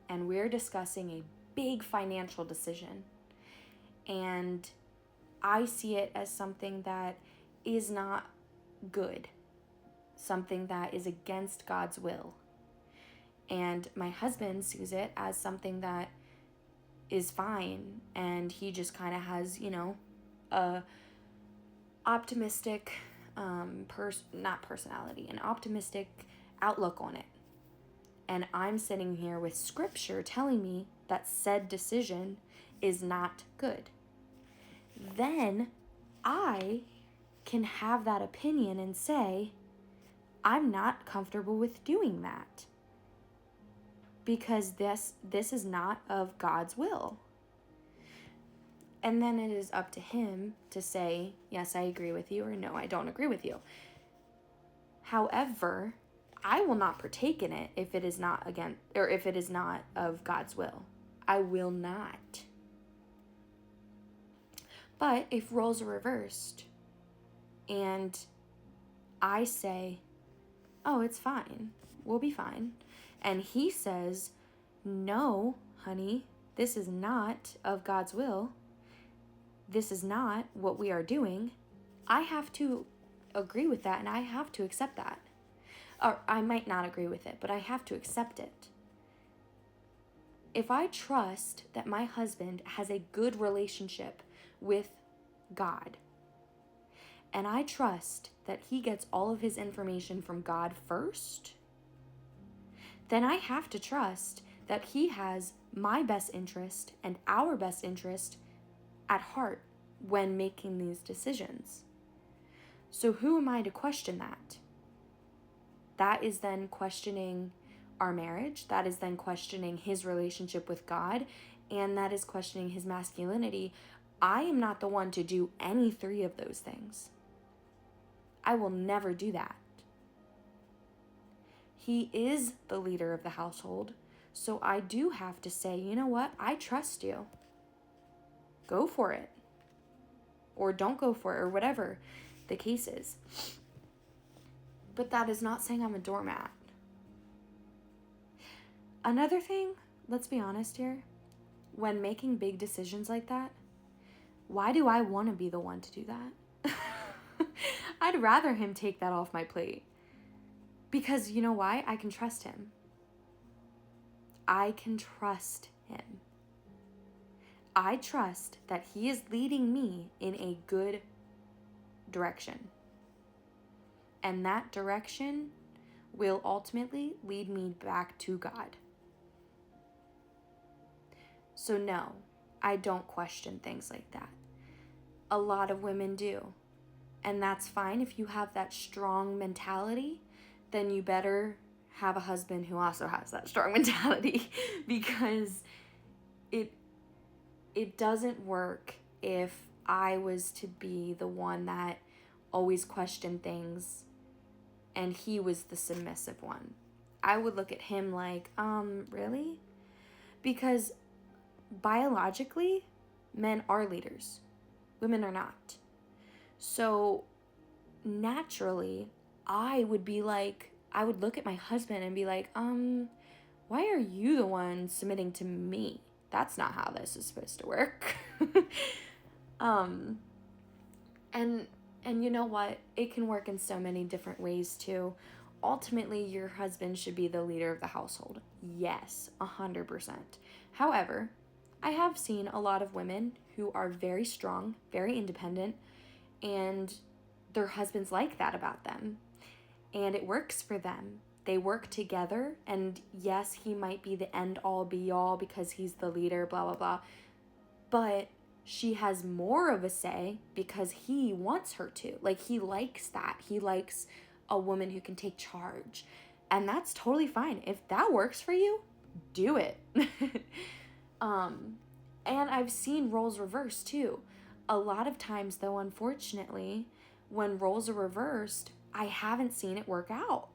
and we're discussing a big financial decision, and I see it as something that is not good, something that is against God's will, and my husband sees it as something that is fine, and he just kind of has, a optimistic an optimistic outlook on it. And I'm sitting here with scripture telling me that said decision is not good. Then I can have that opinion and say, I'm not comfortable with doing that, because this is not of God's will. And then it is up to him to say, yes, I agree with you, or no, I don't agree with you. However, I will not partake in it if it is not if it is not of God's will. I will not. But if roles are reversed and I say, oh, it's fine, we'll be fine, and he says, no, honey, this is not of God's will, this is not what we are doing, I have to agree with that, and I have to accept that. Or I might not agree with it, but I have to accept it. If I trust that my husband has a good relationship with God, and I trust that he gets all of his information from God first, then I have to trust that he has my best interest and our best interest at heart when making these decisions. So who am I to question that? That is then questioning our marriage. That is then questioning his relationship with God. And that is questioning his masculinity. I am not the one to do any three of those things. I will never do that. He is the leader of the household. So I do have to say, you know what? I trust you. Go for it. Or don't go for it, or whatever the case is. But that is not saying I'm a doormat. Another thing, let's be honest here, when making big decisions like that, why do I want to be the one to do that? I'd rather him take that off my plate. Because you know why? I can trust him. I can trust him. I trust that he is leading me in a good direction. And that direction will ultimately lead me back to God. So no, I don't question things like that. A lot of women do. And that's fine. If you have that strong mentality, then you better have a husband who also has that strong mentality, because it doesn't work if I was to be the one that always questioned things and he was the submissive one. I would look at him like, really? Because biologically, men are leaders. Women are not. So naturally, I would look at my husband and be like, why are you the one submitting to me? That's not how this is supposed to work. And you know what? It can work in so many different ways too. Ultimately, your husband should be the leader of the household. Yes, 100%. However, I have seen a lot of women who are very strong, very independent, and their husbands like that about them. And it works for them. They work together, and yes, he might be the end-all be-all because he's the leader, blah, blah, blah. But she has more of a say because he wants her to. Like, he likes that. He likes a woman who can take charge. And that's totally fine. If that works for you, do it. And I've seen roles reversed too. A lot of times, though, unfortunately, when roles are reversed, I haven't seen it work out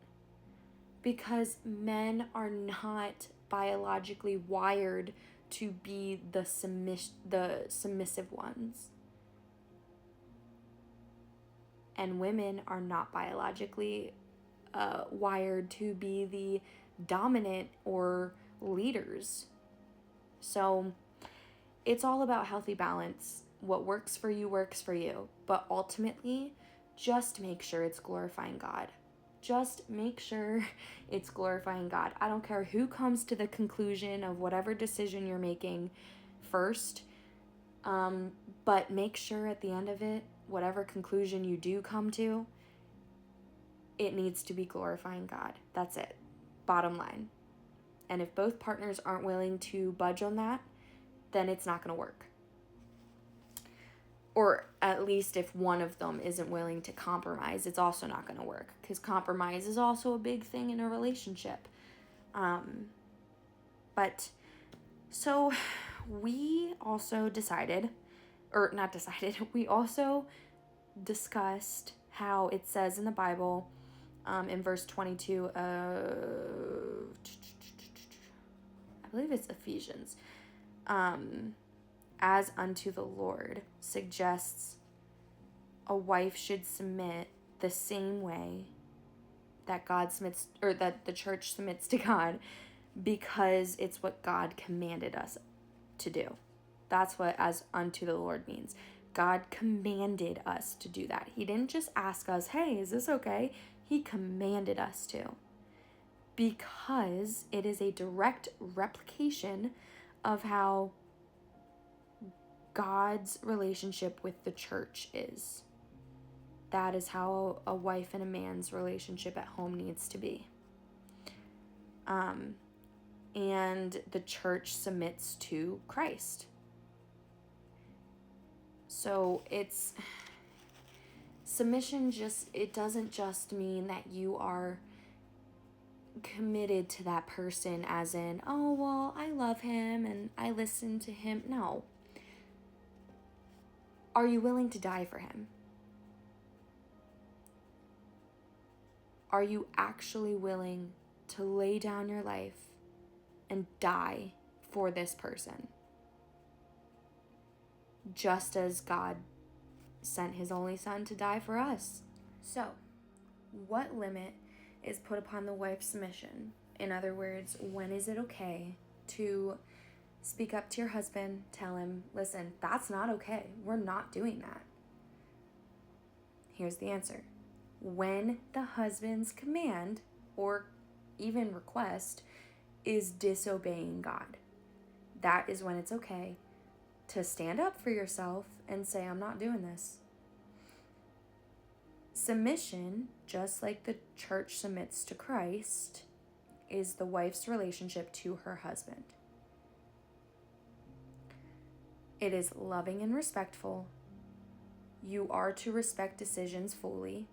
because men are not biologically wired to be the submissive ones. And women are not biologically wired to be the dominant or leaders. So it's all about healthy balance. What works for you works for you. But ultimately, just make sure it's glorifying God. Just make sure it's glorifying God. I don't care who comes to the conclusion of whatever decision you're making first. But make sure at the end of it, whatever conclusion you do come to, it needs to be glorifying God. That's it. Bottom line. And if both partners aren't willing to budge on that, then it's not going to work. Or at least if one of them isn't willing to compromise, it's also not going to work. Because compromise is also a big thing in a relationship. But so we also we also discussed how it says in the Bible, in verse 22 of, I believe it's Ephesians, as unto the Lord, suggests a wife should submit the same way that God submits, or that the church submits to God, because it's what God commanded us to do. That's what as unto the Lord means. God commanded us to do that. He didn't just ask us, hey, is this okay? He commanded us to. Because it is a direct replication of how God's relationship with the church is. That is how a wife and a man's relationship at home needs to be. And the church submits to Christ. So submission it doesn't just mean that you are committed to that person as in, oh, well, I love him and I listen to him. No. Are you willing to die for him? Are you actually willing to lay down your life and die for this person? Just as God sent his only son to die for us. So, what limit is put upon the wife's submission? In other words, when is it okay to speak up to your husband, tell him, listen, that's not okay. We're not doing that. Here's the answer. When the husband's command, or even request, is disobeying God. That is when it's okay to stand up for yourself and say, I'm not doing this. Submission, just like the church submits to Christ, is the wife's relationship to her husband. It is loving and respectful. You are to respect decisions fully,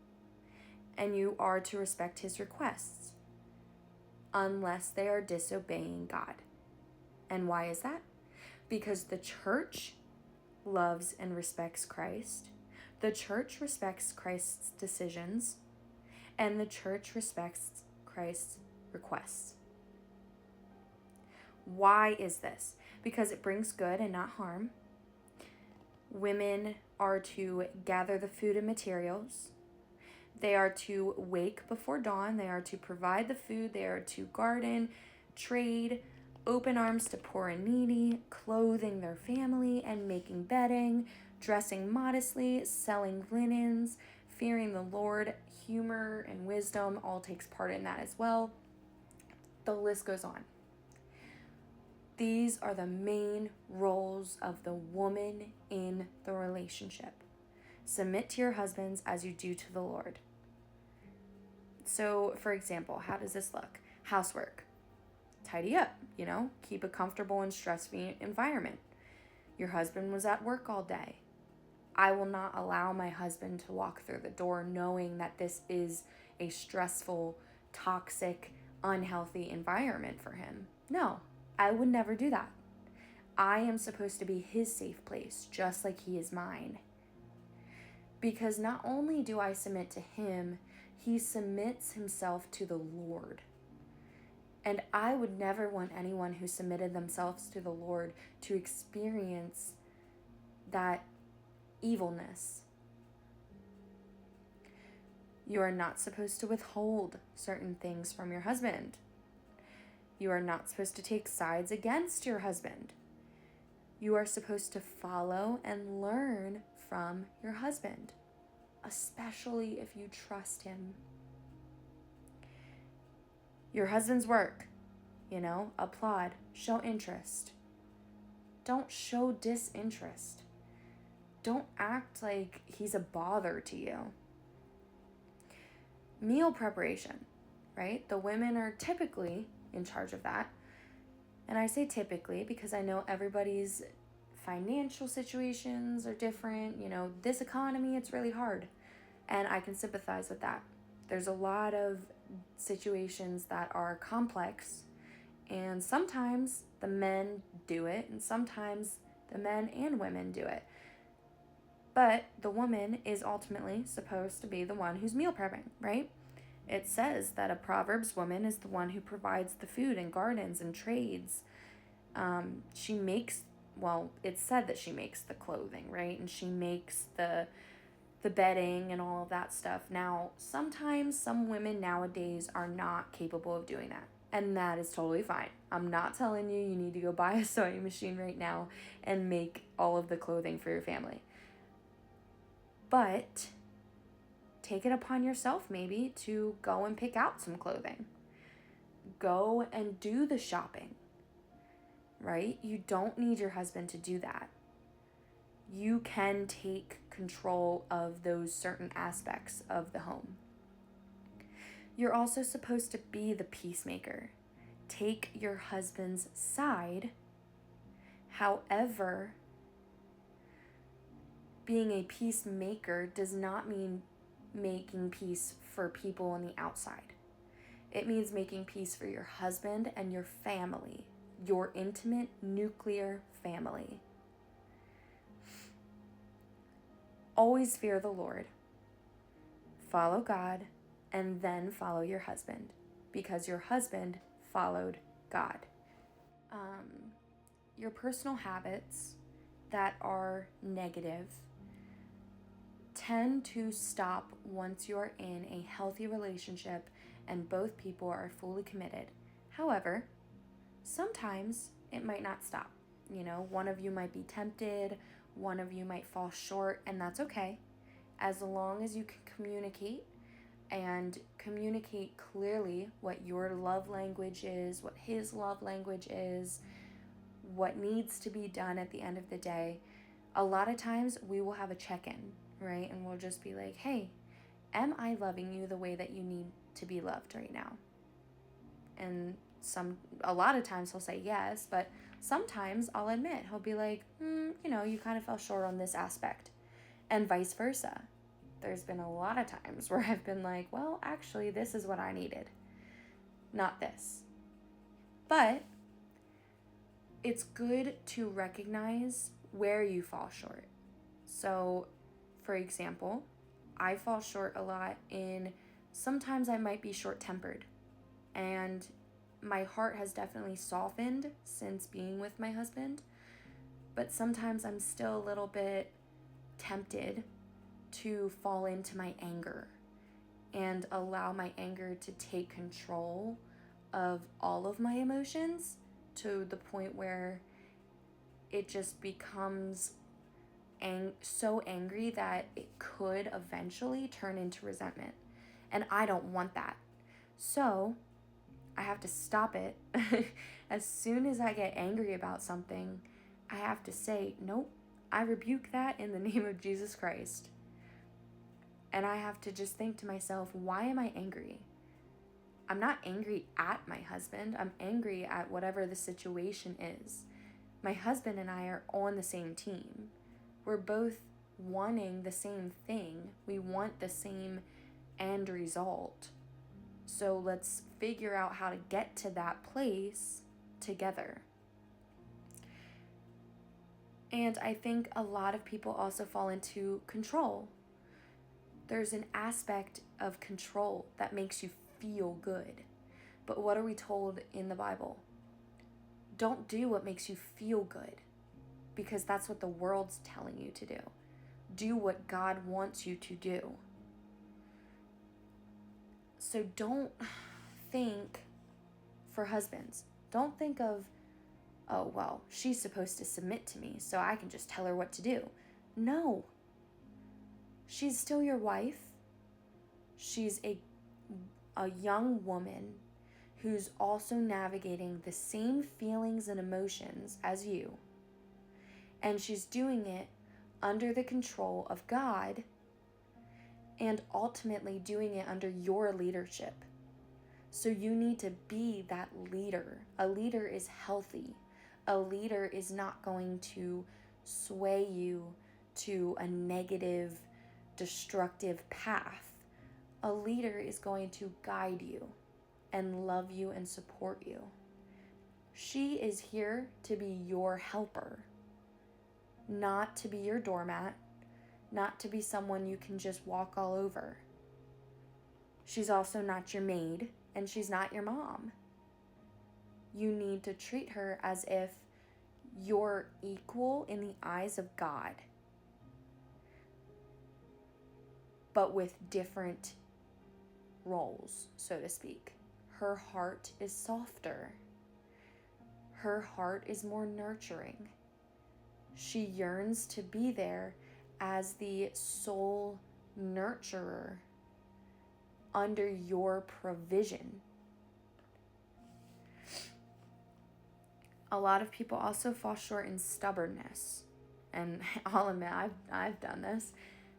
and you are to respect his requests, unless they are disobeying God. And why is that? Because the church loves and respects Christ. The church respects Christ's decisions, and the church respects Christ's requests. Why is this? Because it brings good and not harm. Women are to gather the food and materials. They are to wake before dawn. They are to provide the food. They are to garden, trade, open arms to poor and needy, clothing their family and making bedding, dressing modestly, selling linens, fearing the Lord, humor and wisdom all takes part in that as well. The list goes on. These are the main roles of the woman in the relationship. Submit to your husbands as you do to the Lord. So, for example, how does this look? Housework. Tidy up, keep a comfortable and stress-free environment. Your husband was at work all day. I will not allow my husband to walk through the door knowing that this is a stressful, toxic, unhealthy environment for him. No, I would never do that. I am supposed to be his safe place, just like he is mine. Because not only do I submit to him, He submits himself to the Lord. And I would never want anyone who submitted themselves to the Lord to experience that evilness. You are not supposed to withhold certain things from your husband. You are not supposed to take sides against your husband. You are supposed to follow and learn from your husband, especially if you trust him. Your husband's work, applaud, show interest. Don't show disinterest. Don't act like he's a bother to you. Meal preparation, right? The women are typically in charge of that. And I say typically because I know everybody's financial situations are different. This economy, it's really hard. And I can sympathize with that. There's a lot of situations that are complex. And sometimes the men do it, and sometimes the men and women do it. But the woman is ultimately supposed to be the one who's meal prepping, right? It says that a Proverbs woman is the one who provides the food and gardens and trades. It's said that she makes the clothing, right? And she makes the bedding and all of that stuff. Now, sometimes some women nowadays are not capable of doing that. And that is totally fine. I'm not telling you need to go buy a sewing machine right now and make all of the clothing for your family. But take it upon yourself maybe to go and pick out some clothing. Go and do the shopping, right? You don't need your husband to do that. You can take control of those certain aspects of the home. You're also supposed to be the peacemaker. Take your husband's side. However, being a peacemaker does not mean making peace for people on the outside. It means making peace for your husband and your family, your intimate nuclear family. Always fear the Lord. Follow God, and then follow your husband, because your husband followed God. Your personal habits that are negative tend to stop once you're in a healthy relationship and both people are fully committed. However, sometimes it might not stop. One of you might be tempted, one of you might fall short, and that's okay. As long as you can communicate and communicate clearly what your love language is, what his love language is, what needs to be done at the end of the day. A lot of times we will have a check-in, right? And we'll just be like, hey, am I loving you the way that you need to be loved right now? And a lot of times he'll say yes, but sometimes I'll admit, he'll be like, you kind of fell short on this aspect, and vice versa. There's been a lot of times where I've been like, well, actually, this is what I needed, not this. But it's good to recognize where you fall short. So, for example, I fall short a lot in sometimes I might be short-tempered, and my heart has definitely softened since being with my husband, but sometimes I'm still a little bit tempted to fall into my anger and allow my anger to take control of all of my emotions to the point where it just becomes so angry that it could eventually turn into resentment. And I don't want that. So I have to stop it. As soon as I get angry about something, I have to say, nope, I rebuke that in the name of Jesus Christ. And I have to just think to myself, why am I angry? I'm not angry at my husband. I'm angry at whatever the situation is. My husband and I are on the same team. We're both wanting the same thing. We want the same end result. So let's figure out how to get to that place together. And I think a lot of people also fall into control. There's an aspect of control that makes you feel good. But what are we told in the Bible? Don't do what makes you feel good, because that's what the world's telling you to do. Do what God wants you to do. So don't think, for husbands, don't think of, oh, well, she's supposed to submit to me, so I can just tell her what to do. No. She's still your wife. She's a young woman who's also navigating the same feelings and emotions as you. And she's doing it under the control of God, and ultimately doing it under your leadership. So you need to be that leader. A leader is healthy. A leader is not going to sway you to a negative, destructive path. A leader is going to guide you and love you and support you. She is here to be your helper, not to be your doormat, not to be someone you can just walk all over. She's also not your maid, and she's not your mom. You need to treat her as if you're equal in the eyes of God, but with different roles, so to speak. Her heart is softer. Her heart is more nurturing. She yearns to be there as the sole nurturer under your provision. A lot of people also fall short in stubbornness. And I'll admit, I've done this.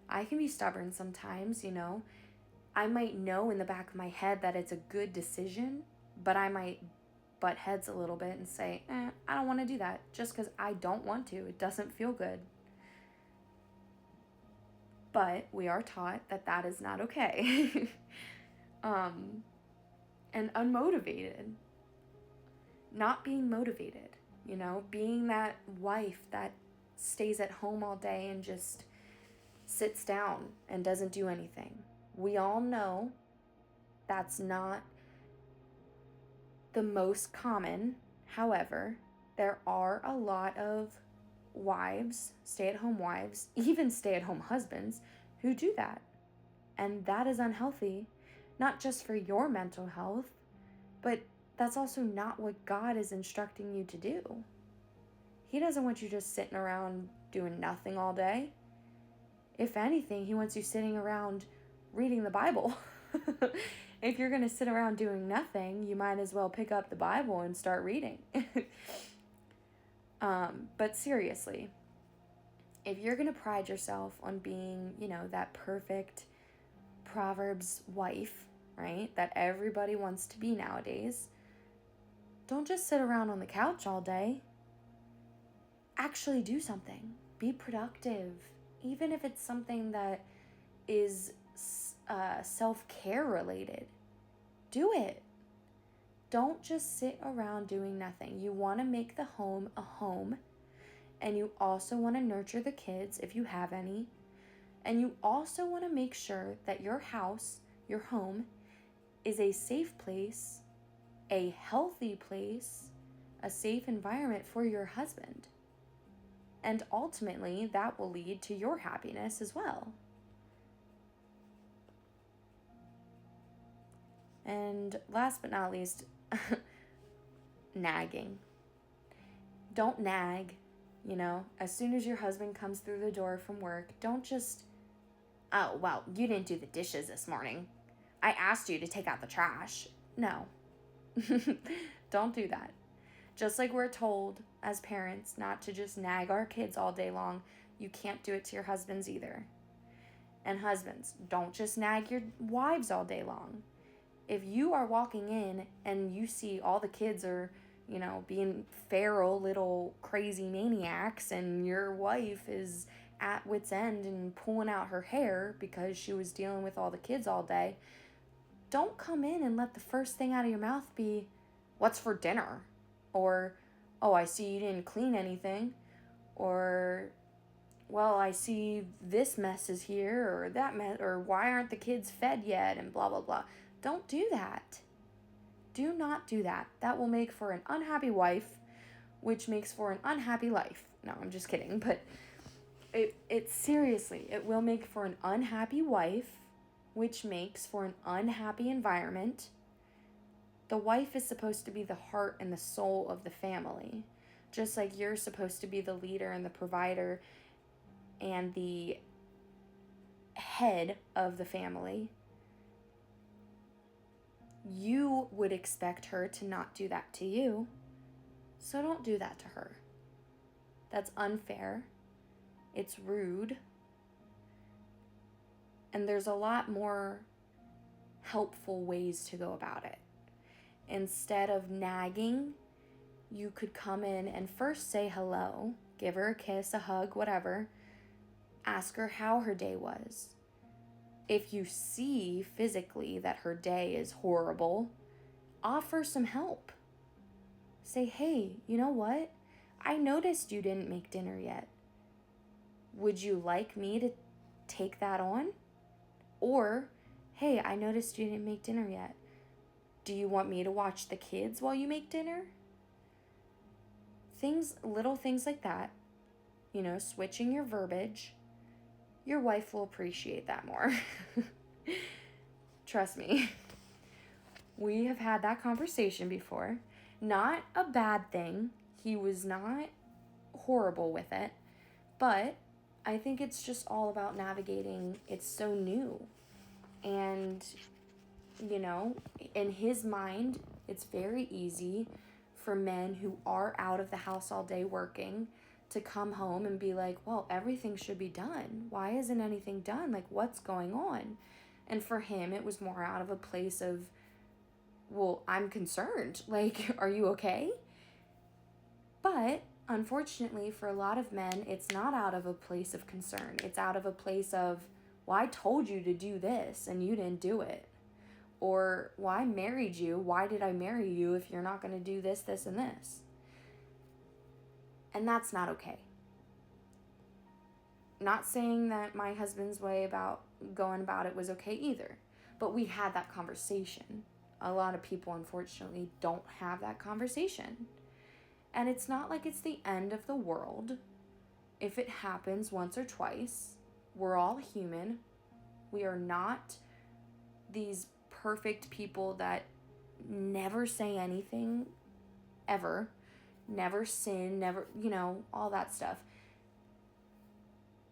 I can be stubborn sometimes, I might know in the back of my head that it's a good decision, but I might butt heads a little bit and say, I don't want to do that just because I don't want to. It doesn't feel good. But we are taught that that is not okay. And unmotivated. Not being motivated, being that wife that stays at home all day and just sits down and doesn't do anything. We all know that's not the most common. However, there are a lot of wives, stay-at-home wives, even stay-at-home husbands who do that. And that is unhealthy, not just for your mental health, but that's also not what God is instructing you to do. He doesn't want you just sitting around doing nothing all day. If anything, he wants you sitting around reading the Bible. If you're going to sit around doing nothing, you might as well pick up the Bible and start reading. But seriously, if you're going to pride yourself on being, that perfect Proverbs wife, right, that everybody wants to be nowadays, don't just sit around on the couch all day. Actually do something. Be productive. Even if it's something that is self-care related. Do it. Don't just sit around doing nothing. You want to make the home a home, and you also want to nurture the kids if you have any, and you also want to make sure that your house, your home, is a safe place, a healthy place, a safe environment for your husband. And ultimately, that will lead to your happiness as well. And last but not least, nagging. Don't nag, as soon as your husband comes through the door from work, don't just, oh, well, you didn't do the dishes this morning. I asked you to take out the trash. No. Don't do that. Just like we're told as parents not to just nag our kids all day long, you can't do it to your husbands either. And husbands, don't just nag your wives all day long. If you are walking in and you see all the kids are, being feral little crazy maniacs, and your wife is at wit's end and pulling out her hair because she was dealing with all the kids all day, don't come in and let the first thing out of your mouth be, what's for dinner? Or, oh, I see you didn't clean anything. Or, well, I see this mess is here or that mess, or why aren't the kids fed yet, and blah, blah, blah. Don't do that. Do not do that. That will make for an unhappy wife, which makes for an unhappy life. No, I'm just kidding. But it seriously, it will make for an unhappy wife, which makes for an unhappy environment. The wife is supposed to be the heart and the soul of the family. Just like you're supposed to be the leader and the provider and the head of the family. You would expect her to not do that to you. So don't do that to her. That's unfair. It's rude. And there's a lot more helpful ways to go about it. Instead of nagging, you could come in and first say hello, give her a kiss, a hug, whatever. Ask her how her day was. If you see physically that her day is horrible, offer some help. Say, hey, you know what? I noticed you didn't make dinner yet. Would you like me to take that on? Or, hey, I noticed you didn't make dinner yet. Do you want me to watch the kids while you make dinner? Little things like that, switching your verbiage, your wife will appreciate that more. Trust me. We have had that conversation before. Not a bad thing. He was not horrible with it. But I think it's just all about navigating. It's so new. And, in his mind, it's very easy for men who are out of the house all day working to come home and be like, well, everything should be done. Why isn't anything done? Like, what's going on? And for him, it was more out of a place of, well, I'm concerned. Like, are you okay? But unfortunately, for a lot of men, it's not out of a place of concern. It's out of a place of, well, I told you to do this and you didn't do it. Or, well, I married you. Why did I marry you if you're not going to do this, this, and this? And that's not okay. Not saying that my husband's way about going about it was okay either. But we had that conversation. A lot of people, unfortunately, don't have that conversation. And it's not like it's the end of the world if it happens once or twice. We're all human. We are not these perfect people that never say anything ever, never sin, never, all that stuff.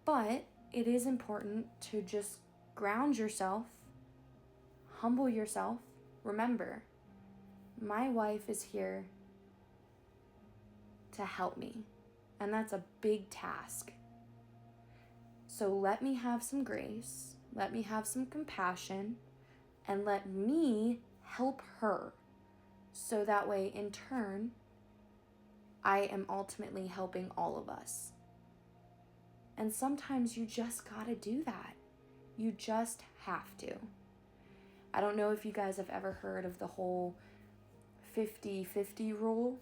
But it is important to just ground yourself, humble yourself. Remember, my wife is here to help me, and that's a big task. So let me have some grace, let me have some compassion, and let me help her. So that way, in turn, I am ultimately helping all of us. And sometimes you just gotta do that. You just have to. I don't know if you guys have ever heard of the whole 50-50 rule.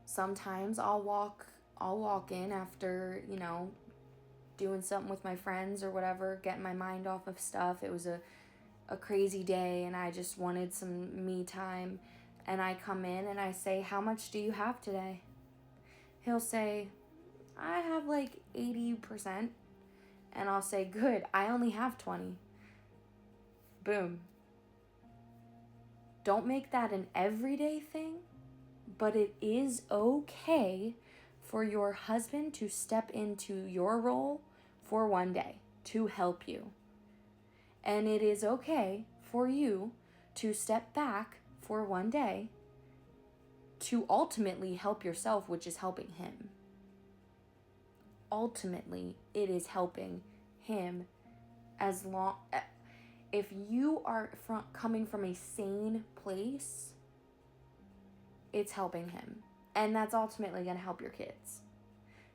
Sometimes I'll walk in after, doing something with my friends or whatever, getting my mind off of stuff. It was a crazy day and I just wanted some me time. And I come in and I say, how much do you have today? He'll say, I have like 80%. And I'll say, good, I only have 20. Boom. Don't make that an everyday thing, but it is okay for your husband to step into your role for one day to help you. And it is okay for you to step back for one day to ultimately help yourself, which is helping him. Ultimately, it is helping him if you are coming from a sane place, it's helping him. And that's ultimately going to help your kids.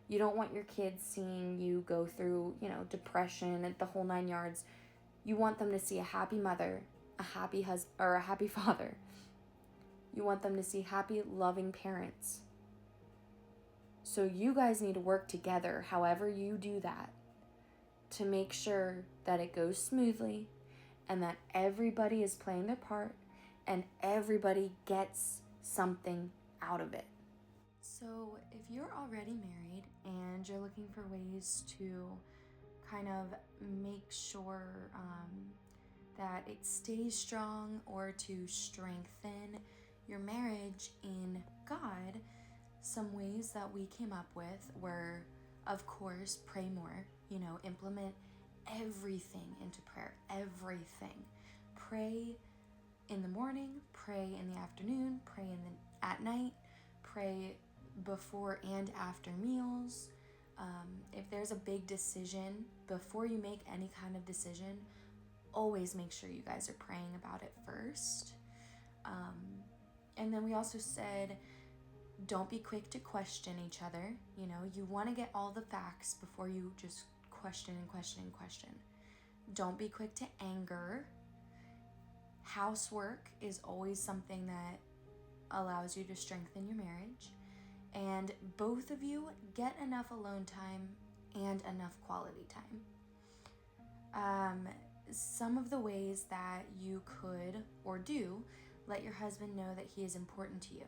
You don't want your kids seeing you go through, depression and the whole 9 yards. You want them to see a happy mother, a happy husband, or a happy father. You want them to see happy, loving parents. So you guys need to work together, however you do that, to make sure that it goes smoothly and that everybody is playing their part and everybody gets something out of it. So if you're already married and you're looking for ways to kind of make sure that it stays strong or to strengthen your marriage in God, some ways that we came up with were, of course, pray more. Implement everything into prayer. Everything. Pray in the morning, pray in the afternoon, pray at night, pray before and after meals. If there's a big decision, before you make any kind of decision, always make sure you guys are praying about it first. And then we also said, don't be quick to question each other. You want to get all the facts before you just question and question and question. Don't be quick to anger. Housework is always something that allows you to strengthen your marriage. And both of you get enough alone time and enough quality time. Some of the ways that you could or do let your husband know that he is important to you.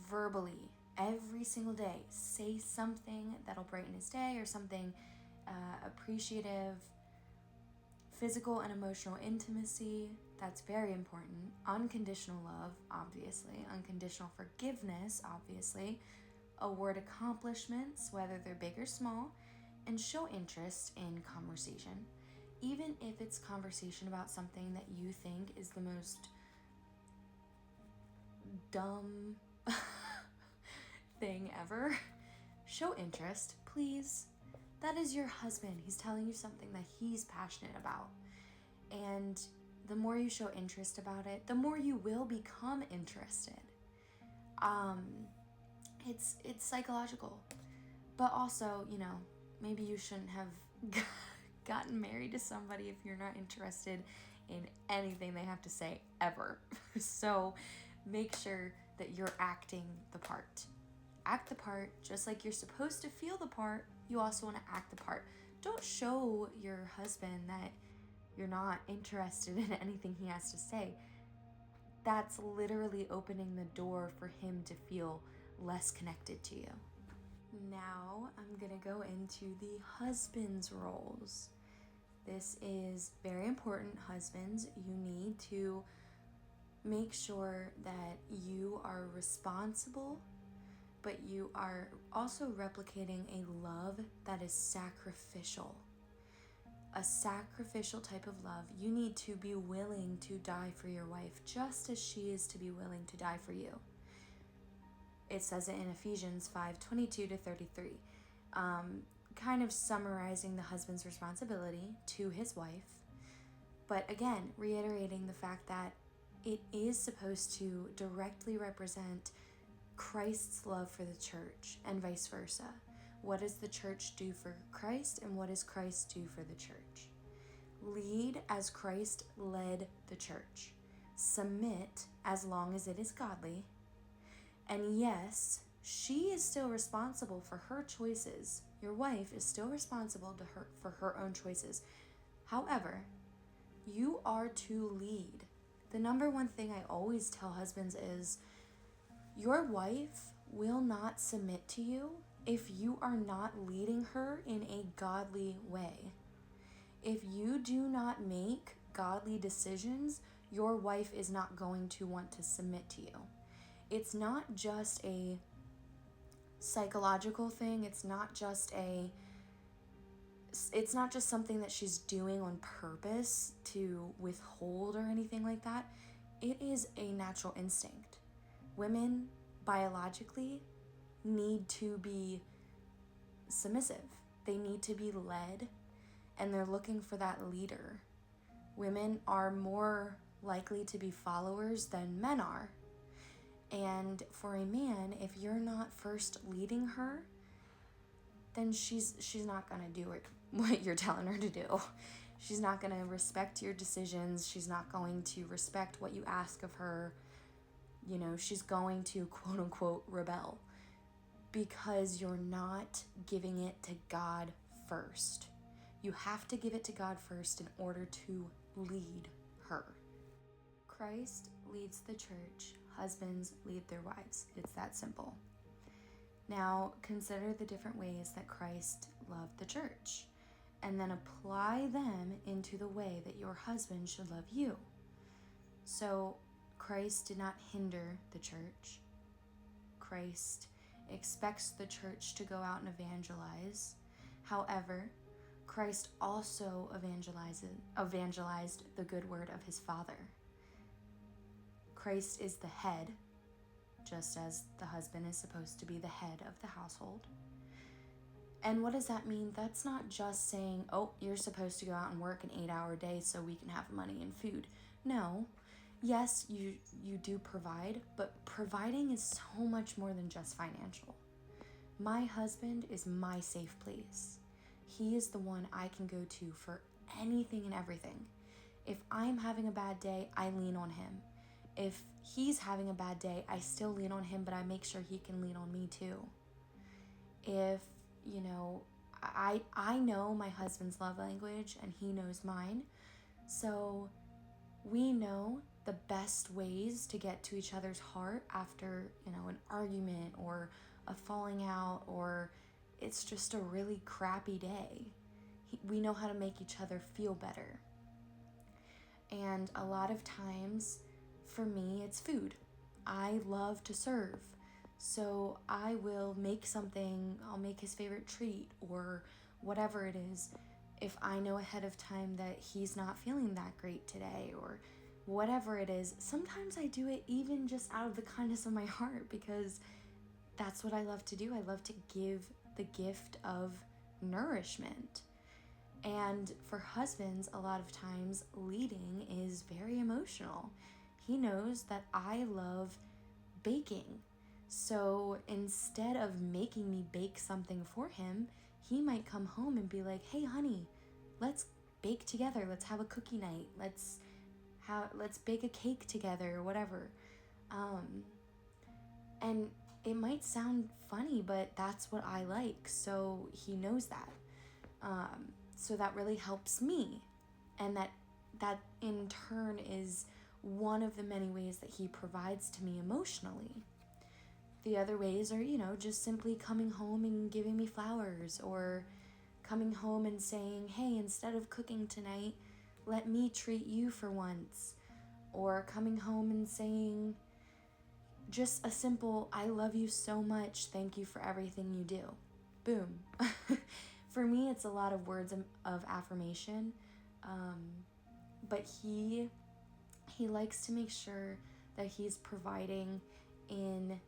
Verbally, every single day, say something that'll brighten his day or something appreciative. Physical and emotional intimacy, that's very important. Unconditional love, obviously. Unconditional forgiveness, obviously. Award accomplishments, whether they're big or small. And show interest in conversation. Even if it's conversation about something that you think is the most dumb thing ever, show interest, please. That is your husband. He's telling you something that he's passionate about. And the more you show interest about it, the more you will become interested. It's psychological. But also, maybe you shouldn't have gotten married to somebody if you're not interested in anything they have to say ever. So make sure that you're acting the part. Act the part just like you're supposed to feel the part. You also want to act the part. Don't show your husband that you're not interested in anything he has to say. That's literally opening the door for him to feel less connected to you. Now I'm going to go into the husband's roles. This is very important, husbands. You need to make sure that you are responsible, but you are also replicating a love that is sacrificial. A sacrificial type of love. You need to be willing to die for your wife just as she is to be willing to die for you. It says it in Ephesians 5:22-33. Kind of summarizing the husband's responsibility to his wife. But again, reiterating the fact that it is supposed to directly represent Christ's love for the church and vice versa. What does the church do for Christ and what does Christ do for the church? Lead as Christ led the church. Submit as long as it is godly. And yes, she is still responsible for her choices. Your wife is still responsible for her own choices. However, you are to lead. The number one thing I always tell husbands is, your wife will not submit to you if you are not leading her in a godly way. If you do not make godly decisions, your wife is not going to want to submit to you. It's not just a psychological thing. It's not just something that she's doing on purpose to withhold or anything like that. It is a natural instinct. Women biologically need to be submissive. They need to be led, and they're looking for that leader. Women are more likely to be followers than men are. And for a man, if you're not first leading her, then she's not going to do what you're telling her to do. She's not going to respect your decisions. She's not going to respect what you ask of her. She's going to quote unquote rebel. because you're not giving it to God first. You have to give it to God first in order to lead her. Christ leads the church. Husbands lead their wives. It's that simple. Now, consider the different ways that Christ loved the church, and then apply them into the way that your husband should love you. So, Christ did not hinder the church. Christ expects the church to go out and evangelize. However, Christ also evangelized the good word of his Father. Christ is the head, just as the husband is supposed to be the head of the household. And what does that mean? That's not just saying, oh, you're supposed to go out and work an 8-hour day so we can have money and food. No. Yes, you do provide, but providing is so much more than just financial. My husband is my safe place. He is the one I can go to for anything and everything. If I'm having a bad day, I lean on him. If he's having a bad day, I still lean on him, but I make sure he can lean on me too. If, I know my husband's love language and he knows mine. So we know the best ways to get to each other's heart after, an argument or a falling out, or it's just a really crappy day. We know how to make each other feel better. And a lot of times, for me, it's food. I love to serve. So I will make something, I'll make his favorite treat or whatever it is, if I know ahead of time that he's not feeling that great today or whatever it is. Sometimes I do it even just out of the kindness of my heart because that's what I love to do. I love to give the gift of nourishment. And for husbands, a lot of times leading is very emotional. He knows that I love baking. So instead of making me bake something for him, he might come home and be like, hey, honey, let's bake together. Let's have a cookie night. Let's bake a cake together or whatever. And it might sound funny, but that's what I like. So he knows that. So that really helps me. And that in turn is one of the many ways that he provides to me emotionally. The other ways are, just simply coming home and giving me flowers, or coming home and saying, hey, instead of cooking tonight, let me treat you for once. Or coming home and saying just a simple, I love you so much, thank you for everything you do. Boom. For me, it's a lot of words of affirmation, but he likes to make sure that he's providing in,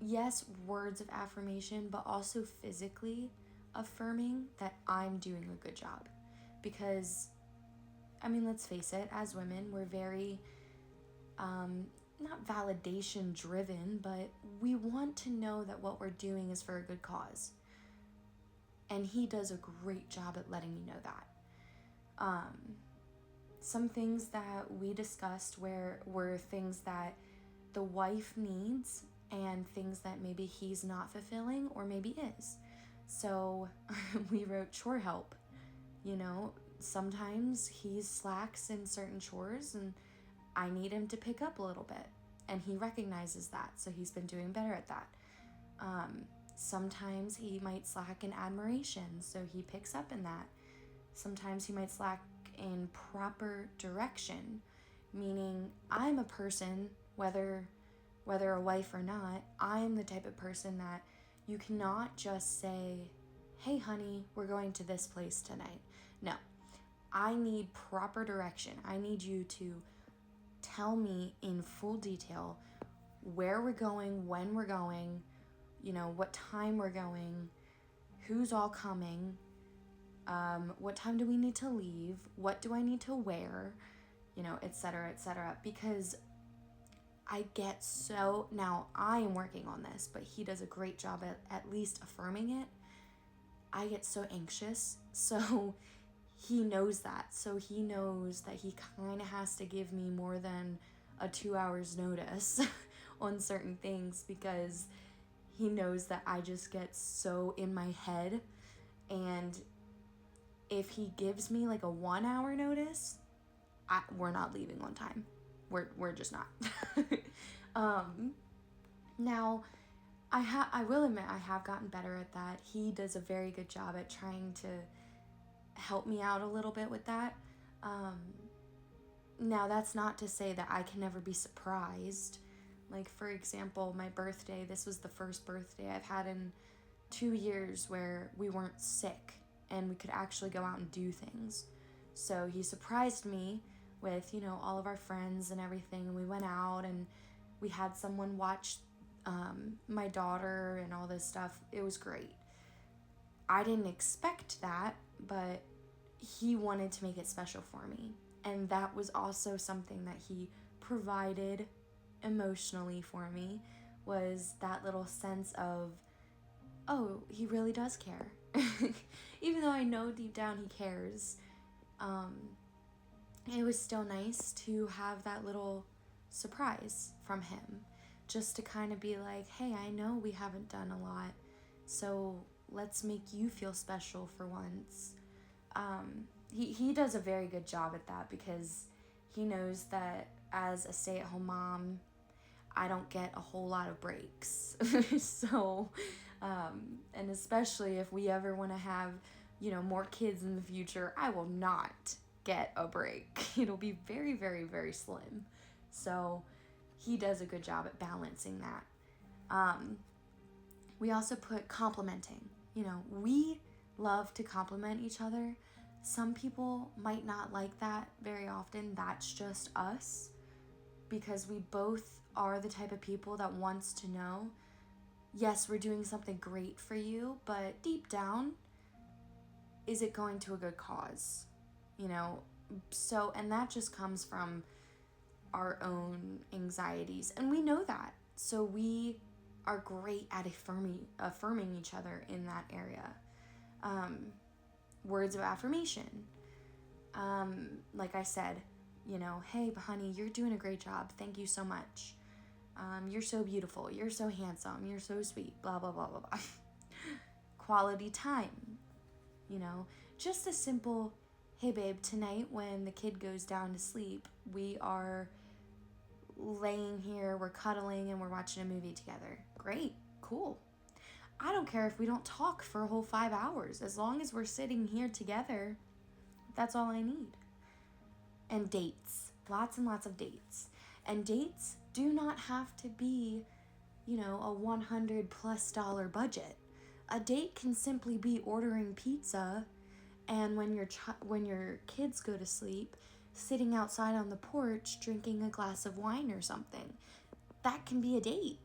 yes, words of affirmation, but also physically affirming that I'm doing a good job. Because, let's face it, as women, we're very, not validation driven, but we want to know that what we're doing is for a good cause. And he does a great job at letting me know that. Some things that we discussed were things that the wife needs and things that maybe he's not fulfilling or maybe is. So we wrote chore help. Sometimes he slacks in certain chores and I need him to pick up a little bit. And he recognizes that, so he's been doing better at that. Sometimes he might slack in admiration, so he picks up in that. Sometimes he might slack in proper direction, meaning I'm a person, whether a wife or not, I'm the type of person that you cannot just say, hey honey, we're going to this place tonight. No, I need proper direction. I need you to tell me in full detail where we're going, when we're going, what time we're going, who's all coming, what time do we need to leave, what do I need to wear, etc., etc. Because I get now I am working on this, but he does a great job at least affirming it. I get so anxious, so he knows that. So he knows that he kind of has to give me more than a 2 hours notice on certain things, because He knows that I just get so in my head, and if he gives me like a 1 hour notice, we're not leaving on time. We're just not. Now, I will admit I have gotten better at that. He does a very good job at trying to help me out a little bit with that. Now, that's not to say that I can never be surprised. Like, for example, my birthday, this was the first birthday I've had in 2 years where we weren't sick and we could actually go out and do things. So he surprised me with, all of our friends and everything. And we went out and we had someone watch my daughter and all this stuff. It was great. I didn't expect that, but he wanted to make it special for me. And that was also something that he provided emotionally for me, was that little sense of, oh, he really does care. Even though I know deep down he cares, it was still nice to have that little surprise from him, just to kind of be like, hey, I know we haven't done a lot, so let's make you feel special for once. He does a very good job at that, because he knows that as a stay-at-home mom, I don't get a whole lot of breaks. So, and especially if we ever want to have, more kids in the future, I will not get a break. It'll be very, very, very slim. So he does a good job at balancing that. We also put complimenting. We love to compliment each other. Some people might not like that very often. That's just us, because we both are the type of people that wants to know, yes, we're doing something great for you, but deep down, is it going to a good cause? So, and that just comes from our own anxieties, and we know that. So we are great at affirming each other in that area. Words of affirmation. Like I said, hey, honey, you're doing a great job. Thank you so much. You're so beautiful. You're so handsome. You're so sweet. Blah, blah, blah, blah, blah. Quality time. Just a simple, hey, babe, tonight when the kid goes down to sleep, we are laying here, we're cuddling, and we're watching a movie together. Great. Cool. I don't care if we don't talk for a whole 5 hours. As long as we're sitting here together, that's all I need. And dates. Lots and lots of dates. And dates do not have to be, a $100+ budget. A date can simply be ordering pizza, and when your kids go to sleep, sitting outside on the porch drinking a glass of wine or something. That can be a date,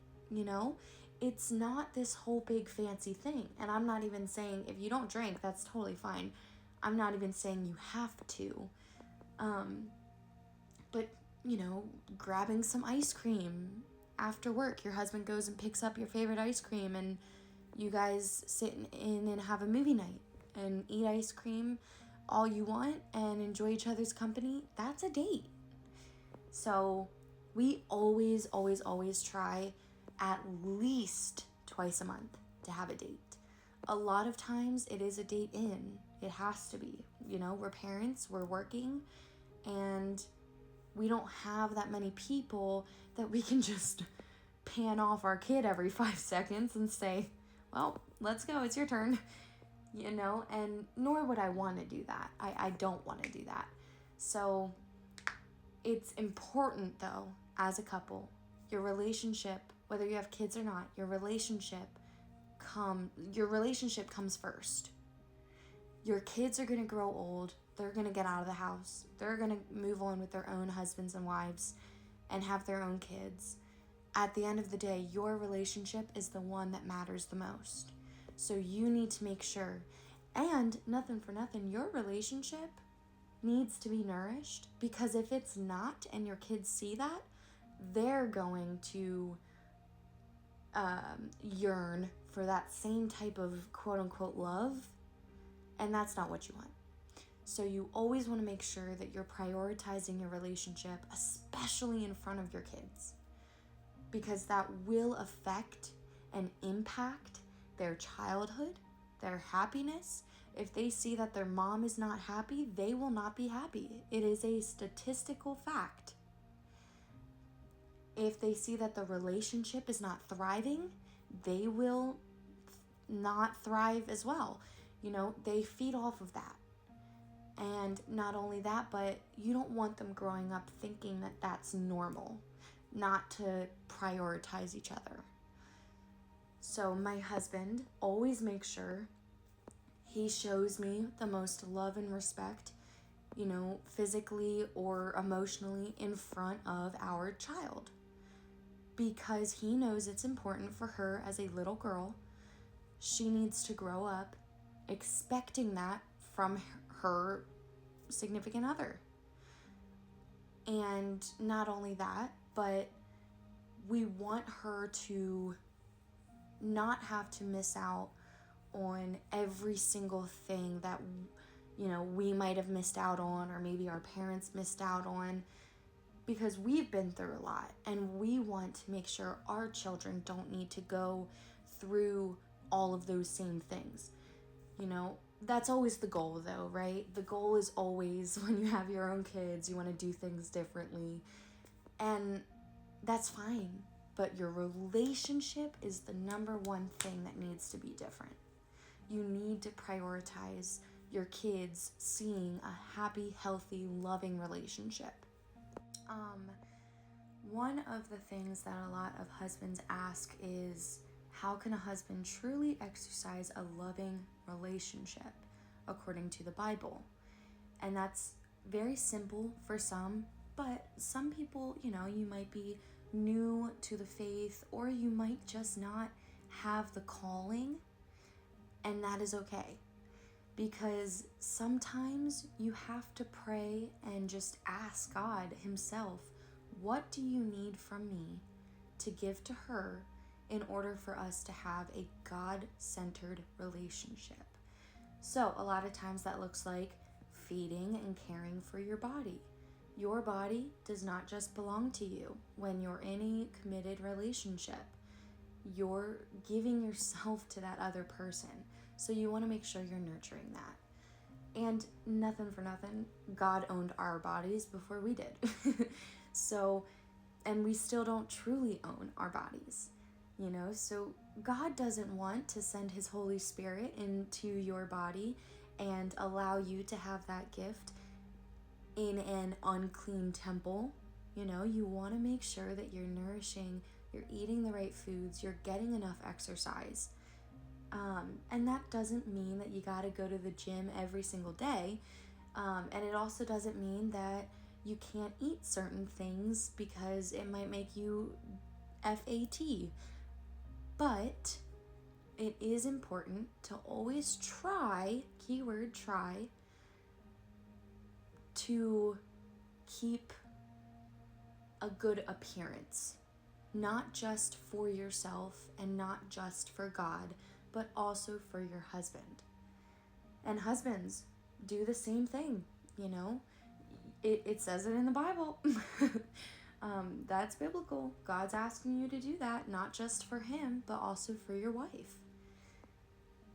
It's not this whole big fancy thing. And I'm not even saying if you don't drink, that's totally fine. I'm not even saying you have to. But, grabbing some ice cream after work. Your husband goes and picks up your favorite ice cream, and you guys sit in and have a movie night and eat ice cream all you want and enjoy each other's company. That's a date. So we always, always, always try at least twice a month to have a date. A lot of times it is a date in. It has to be. We're parents, we're working, and we don't have that many people that we can just pan off our kid every 5 seconds and say, well, let's go, it's your turn, and nor would I want to do that. I don't want to do that. So it's important, though, as a couple, your relationship, whether you have kids or not, your relationship comes first. Your kids are going to grow old. They're going to get out of the house. They're going to move on with their own husbands and wives and have their own kids. At the end of the day, your relationship is the one that matters the most. So you need to make sure, and nothing for nothing, your relationship needs to be nourished, because if it's not and your kids see that, they're going to yearn for that same type of quote-unquote love, and that's not what you want. So you always want to make sure that you're prioritizing your relationship, especially in front of your kids, because that will affect and impact their childhood, their happiness. If they see that their mom is not happy, they will not be happy. It is a statistical fact. If they see that the relationship is not thriving, they will not thrive as well. They feed off of that. And not only that, but you don't want them growing up thinking that that's normal, not to prioritize each other. So my husband always makes sure he shows me the most love and respect, physically or emotionally in front of our child. Because he knows it's important for her as a little girl. She needs to grow up expecting that from her significant other. And not only that, but we want her to not have to miss out on every single thing that, we might have missed out on, or maybe our parents missed out on, because we've been through a lot, and we want to make sure our children don't need to go through all of those same things. That's always the goal though, right? The goal is always, when you have your own kids, you want to do things differently, and that's fine. But your relationship is the number one thing that needs to be different. You need to prioritize your kids seeing a happy, healthy, loving relationship. One of the things that a lot of husbands ask is, how can a husband truly exercise a loving relationship according to the Bible? And that's very simple for some, but some people, you might be new to the faith, or you might just not have the calling, and that is okay. Because sometimes you have to pray and just ask God himself, what do you need from me to give to her in order for us to have a God-centered relationship? So a lot of times that looks like feeding and caring for your body. Your body does not just belong to you. When you're in a committed relationship, you're giving yourself to that other person. So you want to make sure you're nurturing that. And nothing for nothing, God owned our bodies before we did. So, and we still don't truly own our bodies, so God doesn't want to send his Holy Spirit into your body and allow you to have that gift in an unclean temple. You want to make sure that you're nourishing, you're eating the right foods, you're getting enough exercise. And that doesn't mean that you got to go to the gym every single day. And it also doesn't mean that you can't eat certain things because it might make you fat. But it is important to always try, keyword try, to keep a good appearance. Not just for yourself and not just for God, but also for your husband. And husbands, do the same thing, It says it in the Bible. That's biblical. God's asking you to do that, not just for him, but also for your wife.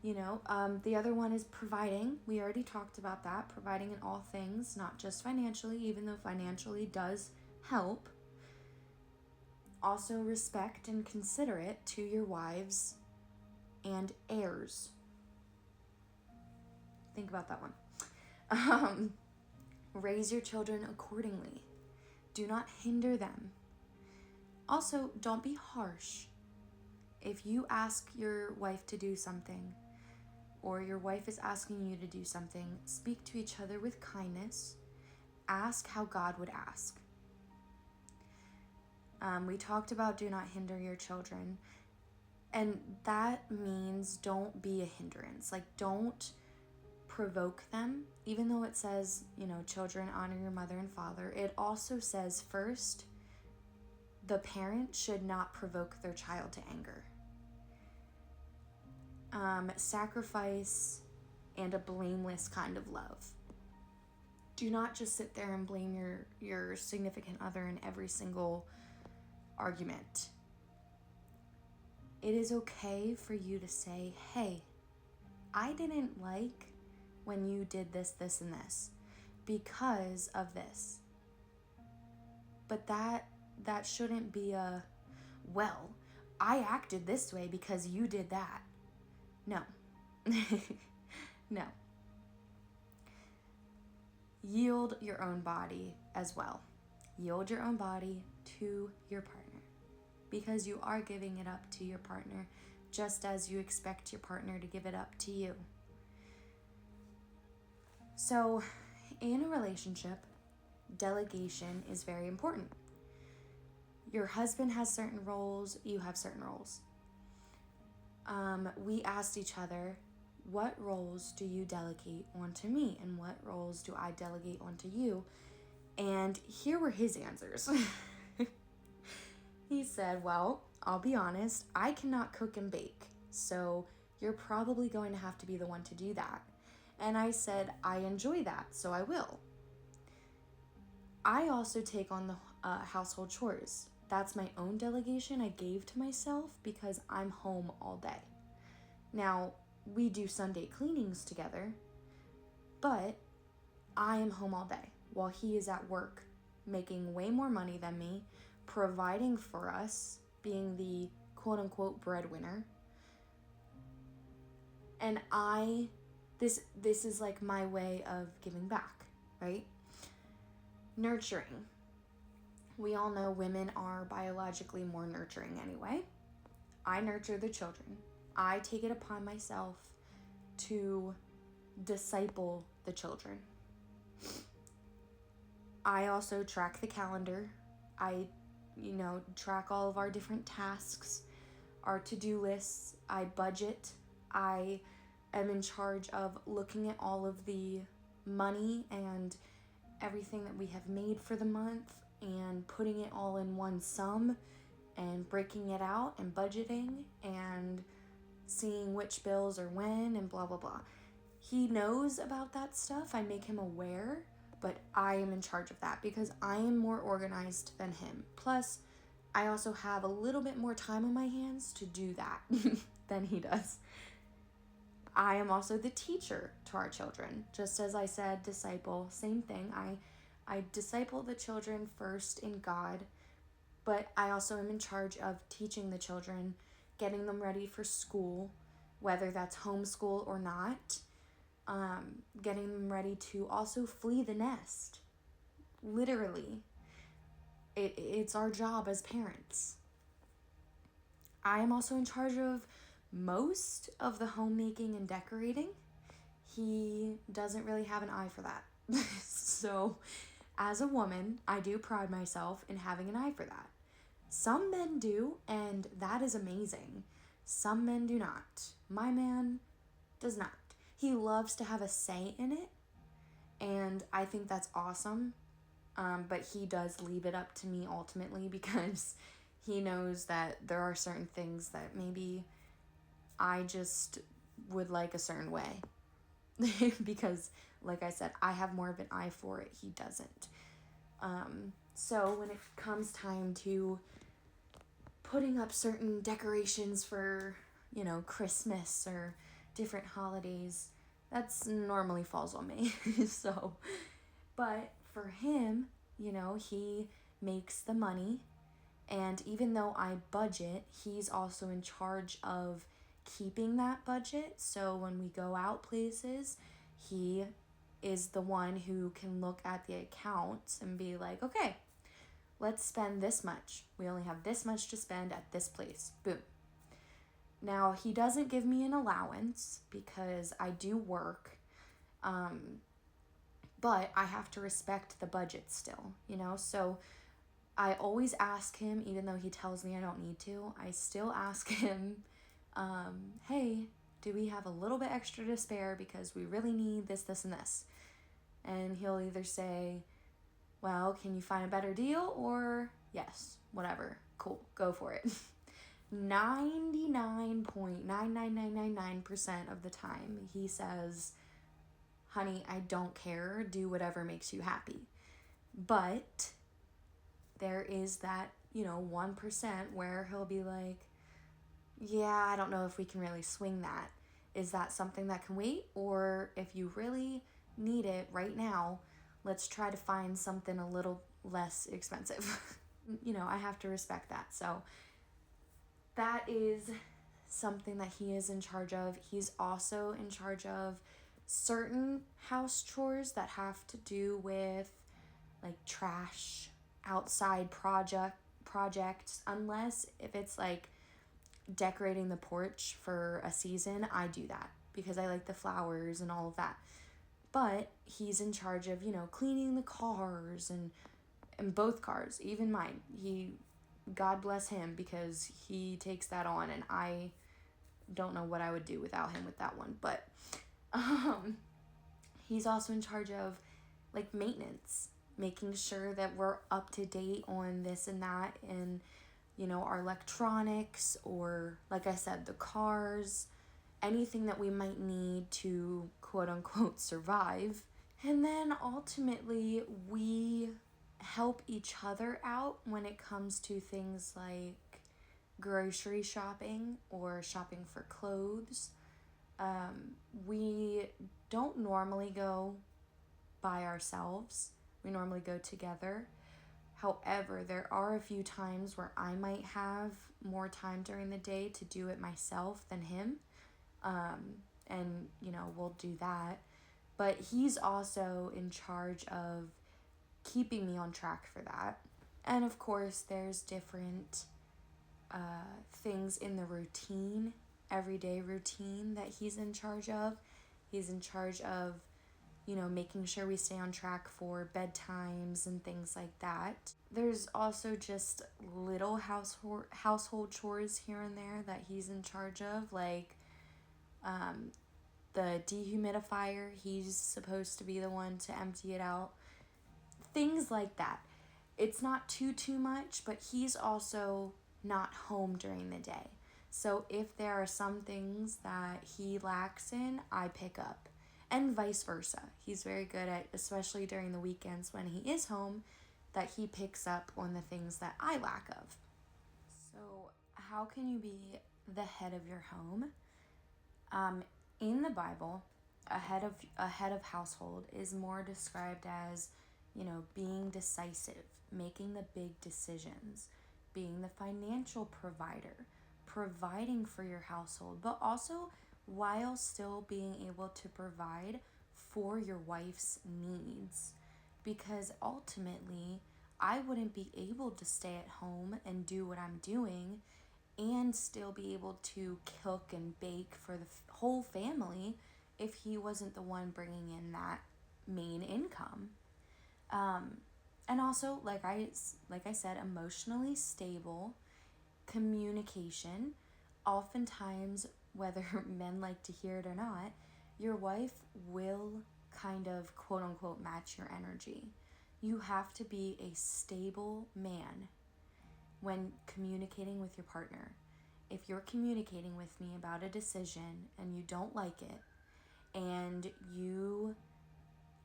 The other one is providing. We already talked about that, providing in all things, not just financially, even though financially does help. Also respect and considerate to your wives and heirs. Think about that one. Raise your children accordingly. Do not hinder them. Also, don't be harsh. If you ask your wife to do something, or your wife is asking you to do something, speak to each other with kindness. Ask how God would ask. We talked about do not hinder your children. And that means don't be a hindrance. Don't provoke them. Even though it says, children, honor your mother and father, it also says first, the parent should not provoke their child to anger. Sacrifice and a blameless kind of love. Do not just sit there and blame your significant other in every single argument. it is okay for you to say, hey, I didn't like when you did this, this, and this because of this. But that shouldn't be a, well, I acted this way because you did that. No. No. Yield your own body as well. Yield your own body to your partner, because you are giving it up to your partner just as you expect your partner to give it up to you. So, in a relationship, delegation is very important. Your husband has certain roles, you have certain roles. We asked each other, what roles do you delegate onto me, and what roles do I delegate onto you? And here were his answers. He said, well, I'll be honest, I cannot cook and bake, so you're probably going to have to be the one to do that. And I said, I enjoy that, so I will. I also take on the household chores. That's my own delegation I gave to myself because I'm home all day. Now, we do Sunday cleanings together, but I am home all day while he is at work, making way more money than me, providing for us, being the quote-unquote breadwinner. And this is like my way of giving back, right? Nurturing. We all know women are biologically more nurturing anyway. I nurture the children. I take it upon myself to disciple the children. I also track the calendar. I, track all of our different tasks, our to-do lists. I budget. I am in charge of looking at all of the money and everything that we have made for the month and putting it all in one sum and breaking it out and budgeting and seeing which bills are when and blah, blah, blah. He knows about that stuff. I make him aware, but I am in charge of that because I am more organized than him. Plus, I also have a little bit more time on my hands to do that than he does. I am also the teacher to our children. Just as I said, disciple, same thing. I disciple the children first in God, but I also am in charge of teaching the children, getting them ready for school, whether that's homeschool or not, getting them ready to also flee the nest. Literally. It's our job as parents. I am also in charge of most of the homemaking and decorating. He doesn't really have an eye for that. So, as a woman, I do pride myself in having an eye for that. Some men do, and that is amazing. Some men do not. My man does not. He loves to have a say in it, and I think that's awesome. But he does leave it up to me ultimately because he knows that there are certain things that maybe I just would like a certain way. Because, like I said, I have more of an eye for it. He doesn't. So when it comes time to putting up certain decorations for, Christmas or different holidays, that's normally falls on me. So, but for him, he makes the money. And even though I budget, he's also in charge of keeping that budget. So when we go out places, he is the one who can look at the accounts and be like, okay, let's spend this much. We only have this much to spend at this place. Boom. Now, he doesn't give me an allowance because I do work, but I have to respect the budget still, So I always ask him, even though he tells me I don't need to, I still ask him, hey, do we have a little bit extra to spare because we really need this, this, and this? And he'll either say, well, can you find a better deal? Or, yes, whatever, cool, go for it. 99.99999% of the time, he says, honey, I don't care, do whatever makes you happy. But there is that, 1% where he'll be like, yeah, I don't know if we can really swing that. Is that something that can wait? Or if you really need it right now, let's try to find something a little less expensive. I have to respect that. So that is something that he is in charge of. He's also in charge of certain house chores that have to do with like trash, outside projects, unless if it's like decorating the porch for a season, I do that because I like the flowers and all of that. But he's in charge of, cleaning the cars and both cars, even mine. God bless him, because he takes that on, and I don't know what I would do without him with that one. But he's also in charge of like maintenance, making sure that we're up to date on this and that, and our electronics, or like I said, the cars, anything that we might need to quote unquote survive. And then ultimately we help each other out when it comes to things like grocery shopping or shopping for clothes. We don't normally go by ourselves. We normally go together. However, there are a few times where I might have more time during the day to do it myself than him. And, we'll do that. But he's also in charge of keeping me on track for that. And of course, there's different things in the routine, everyday routine that he's in charge of. He's in charge of making sure we stay on track for bedtimes and things like that. There's also just little household chores here and there that he's in charge of, like the dehumidifier. He's supposed to be the one to empty it out. Things like that. It's not too much, but he's also not home during the day. So if there are some things that he lacks in, I pick up. And vice versa. He's very good at, especially during the weekends when he is home, that he picks up on the things that I lack of. So how can you be the head of your home? In the Bible, a head of household is more described as, being decisive, making the big decisions, being the financial provider, providing for your household, but also while still being able to provide for your wife's needs. Because ultimately, I wouldn't be able to stay at home and do what I'm doing and still be able to cook and bake for the whole family if he wasn't the one bringing in that main income. And also, like I said, emotionally stable, communication. Oftentimes, whether men like to hear it or not, your wife will kind of quote unquote match your energy. You have to be a stable man when communicating with your partner. If you're communicating with me about a decision and you don't like it, and you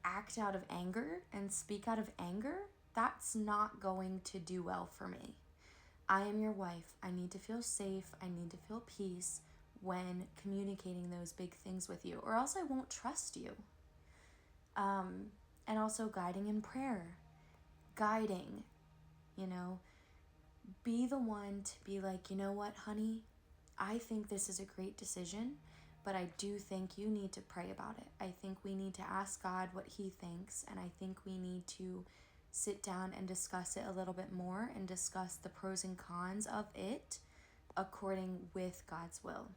act out of anger and speak out of anger, that's not going to do well for me. I am your wife. I need to feel safe. I need to feel peace when communicating those big things with you, or else I won't trust you. And also guiding in prayer. Guiding, be the one to be like, you know what, honey, I think this is a great decision, but I do think you need to pray about it. I think we need to ask God what he thinks, and I think we need to sit down and discuss it a little bit more and discuss the pros and cons of it according with God's will.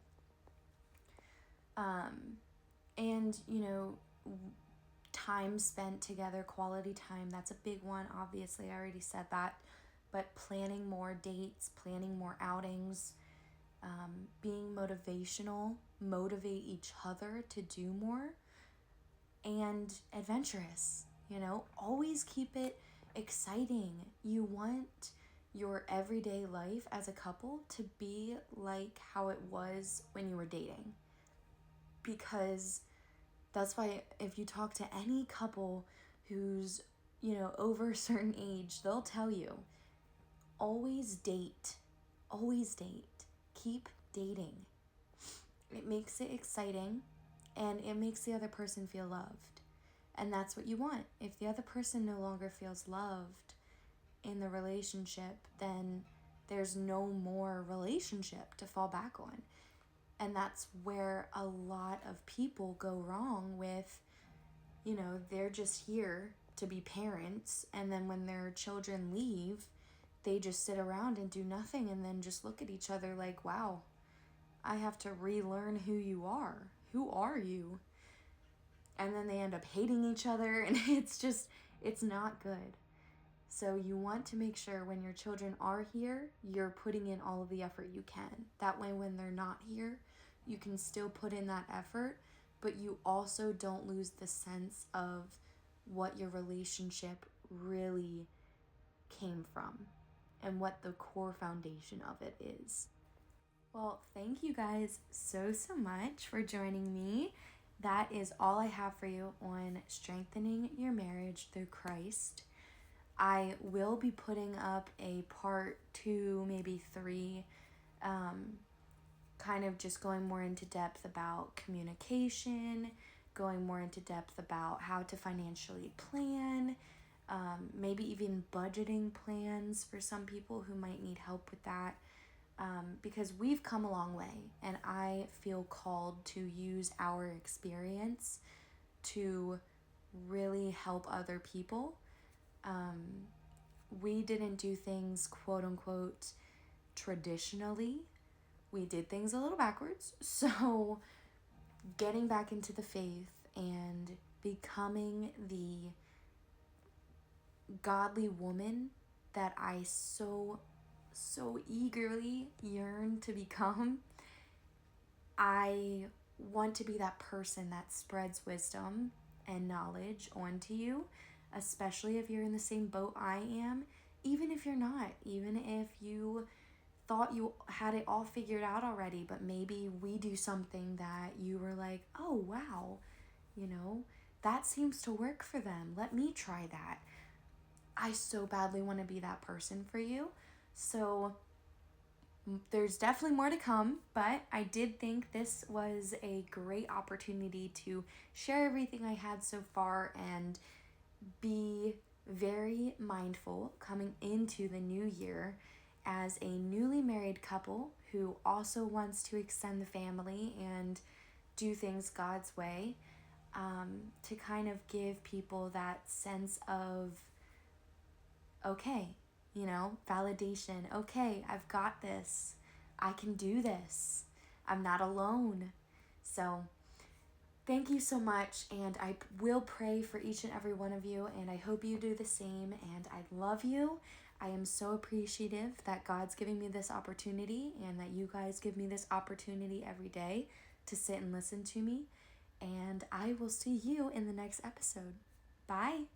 And, time spent together, quality time, that's a big one. Obviously, I already said that. But planning more dates, planning more outings, being motivational, motivate each other to do more, and adventurous, always keep it exciting. You want your everyday life as a couple to be like how it was when you were dating. Because that's why if you talk to any couple who's, over a certain age, they'll tell you, always date. Always date. Keep dating. It makes it exciting, and it makes the other person feel loved. And that's what you want. If the other person no longer feels loved in the relationship, then there's no more relationship to fall back on. And that's where a lot of people go wrong with, they're just here to be parents, and then when their children leave, they just sit around and do nothing and then just look at each other like, wow, I have to relearn who you are. Who are you? And then they end up hating each other, and it's not good. So you want to make sure when your children are here, you're putting in all of the effort you can. That way when they're not here, you can still put in that effort, but you also don't lose the sense of what your relationship really came from and what the core foundation of it is. Well, thank you guys so much for joining me. That is all I have for you on strengthening your marriage through Christ. I will be putting up a part 2, maybe 3, kind of just going more into depth about communication, going more into depth about how to financially plan, maybe even budgeting plans for some people who might need help with that. Because we've come a long way, and I feel called to use our experience to really help other people. We didn't do things quote unquote traditionally. We did things a little backwards. So getting back into the faith and becoming the godly woman that I so eagerly yearn to become, I want to be that person that spreads wisdom and knowledge onto you, especially if you're in the same boat I am, even if you're not, even if you thought you had it all figured out already, but maybe we do something that you were like, oh wow, that seems to work for them. Let me try that. I so badly want to be that person for you. So there's definitely more to come, but I did think this was a great opportunity to share everything I had so far and be very mindful coming into the new year as a newly married couple who also wants to extend the family and do things God's way, to kind of give people that sense of, okay, validation. Okay, I've got this. I can do this. I'm not alone. So thank you so much, and I will pray for each and every one of you, and I hope you do the same, and I love you. I am so appreciative that God's giving me this opportunity and that you guys give me this opportunity every day to sit and listen to me, and I will see you in the next episode. Bye.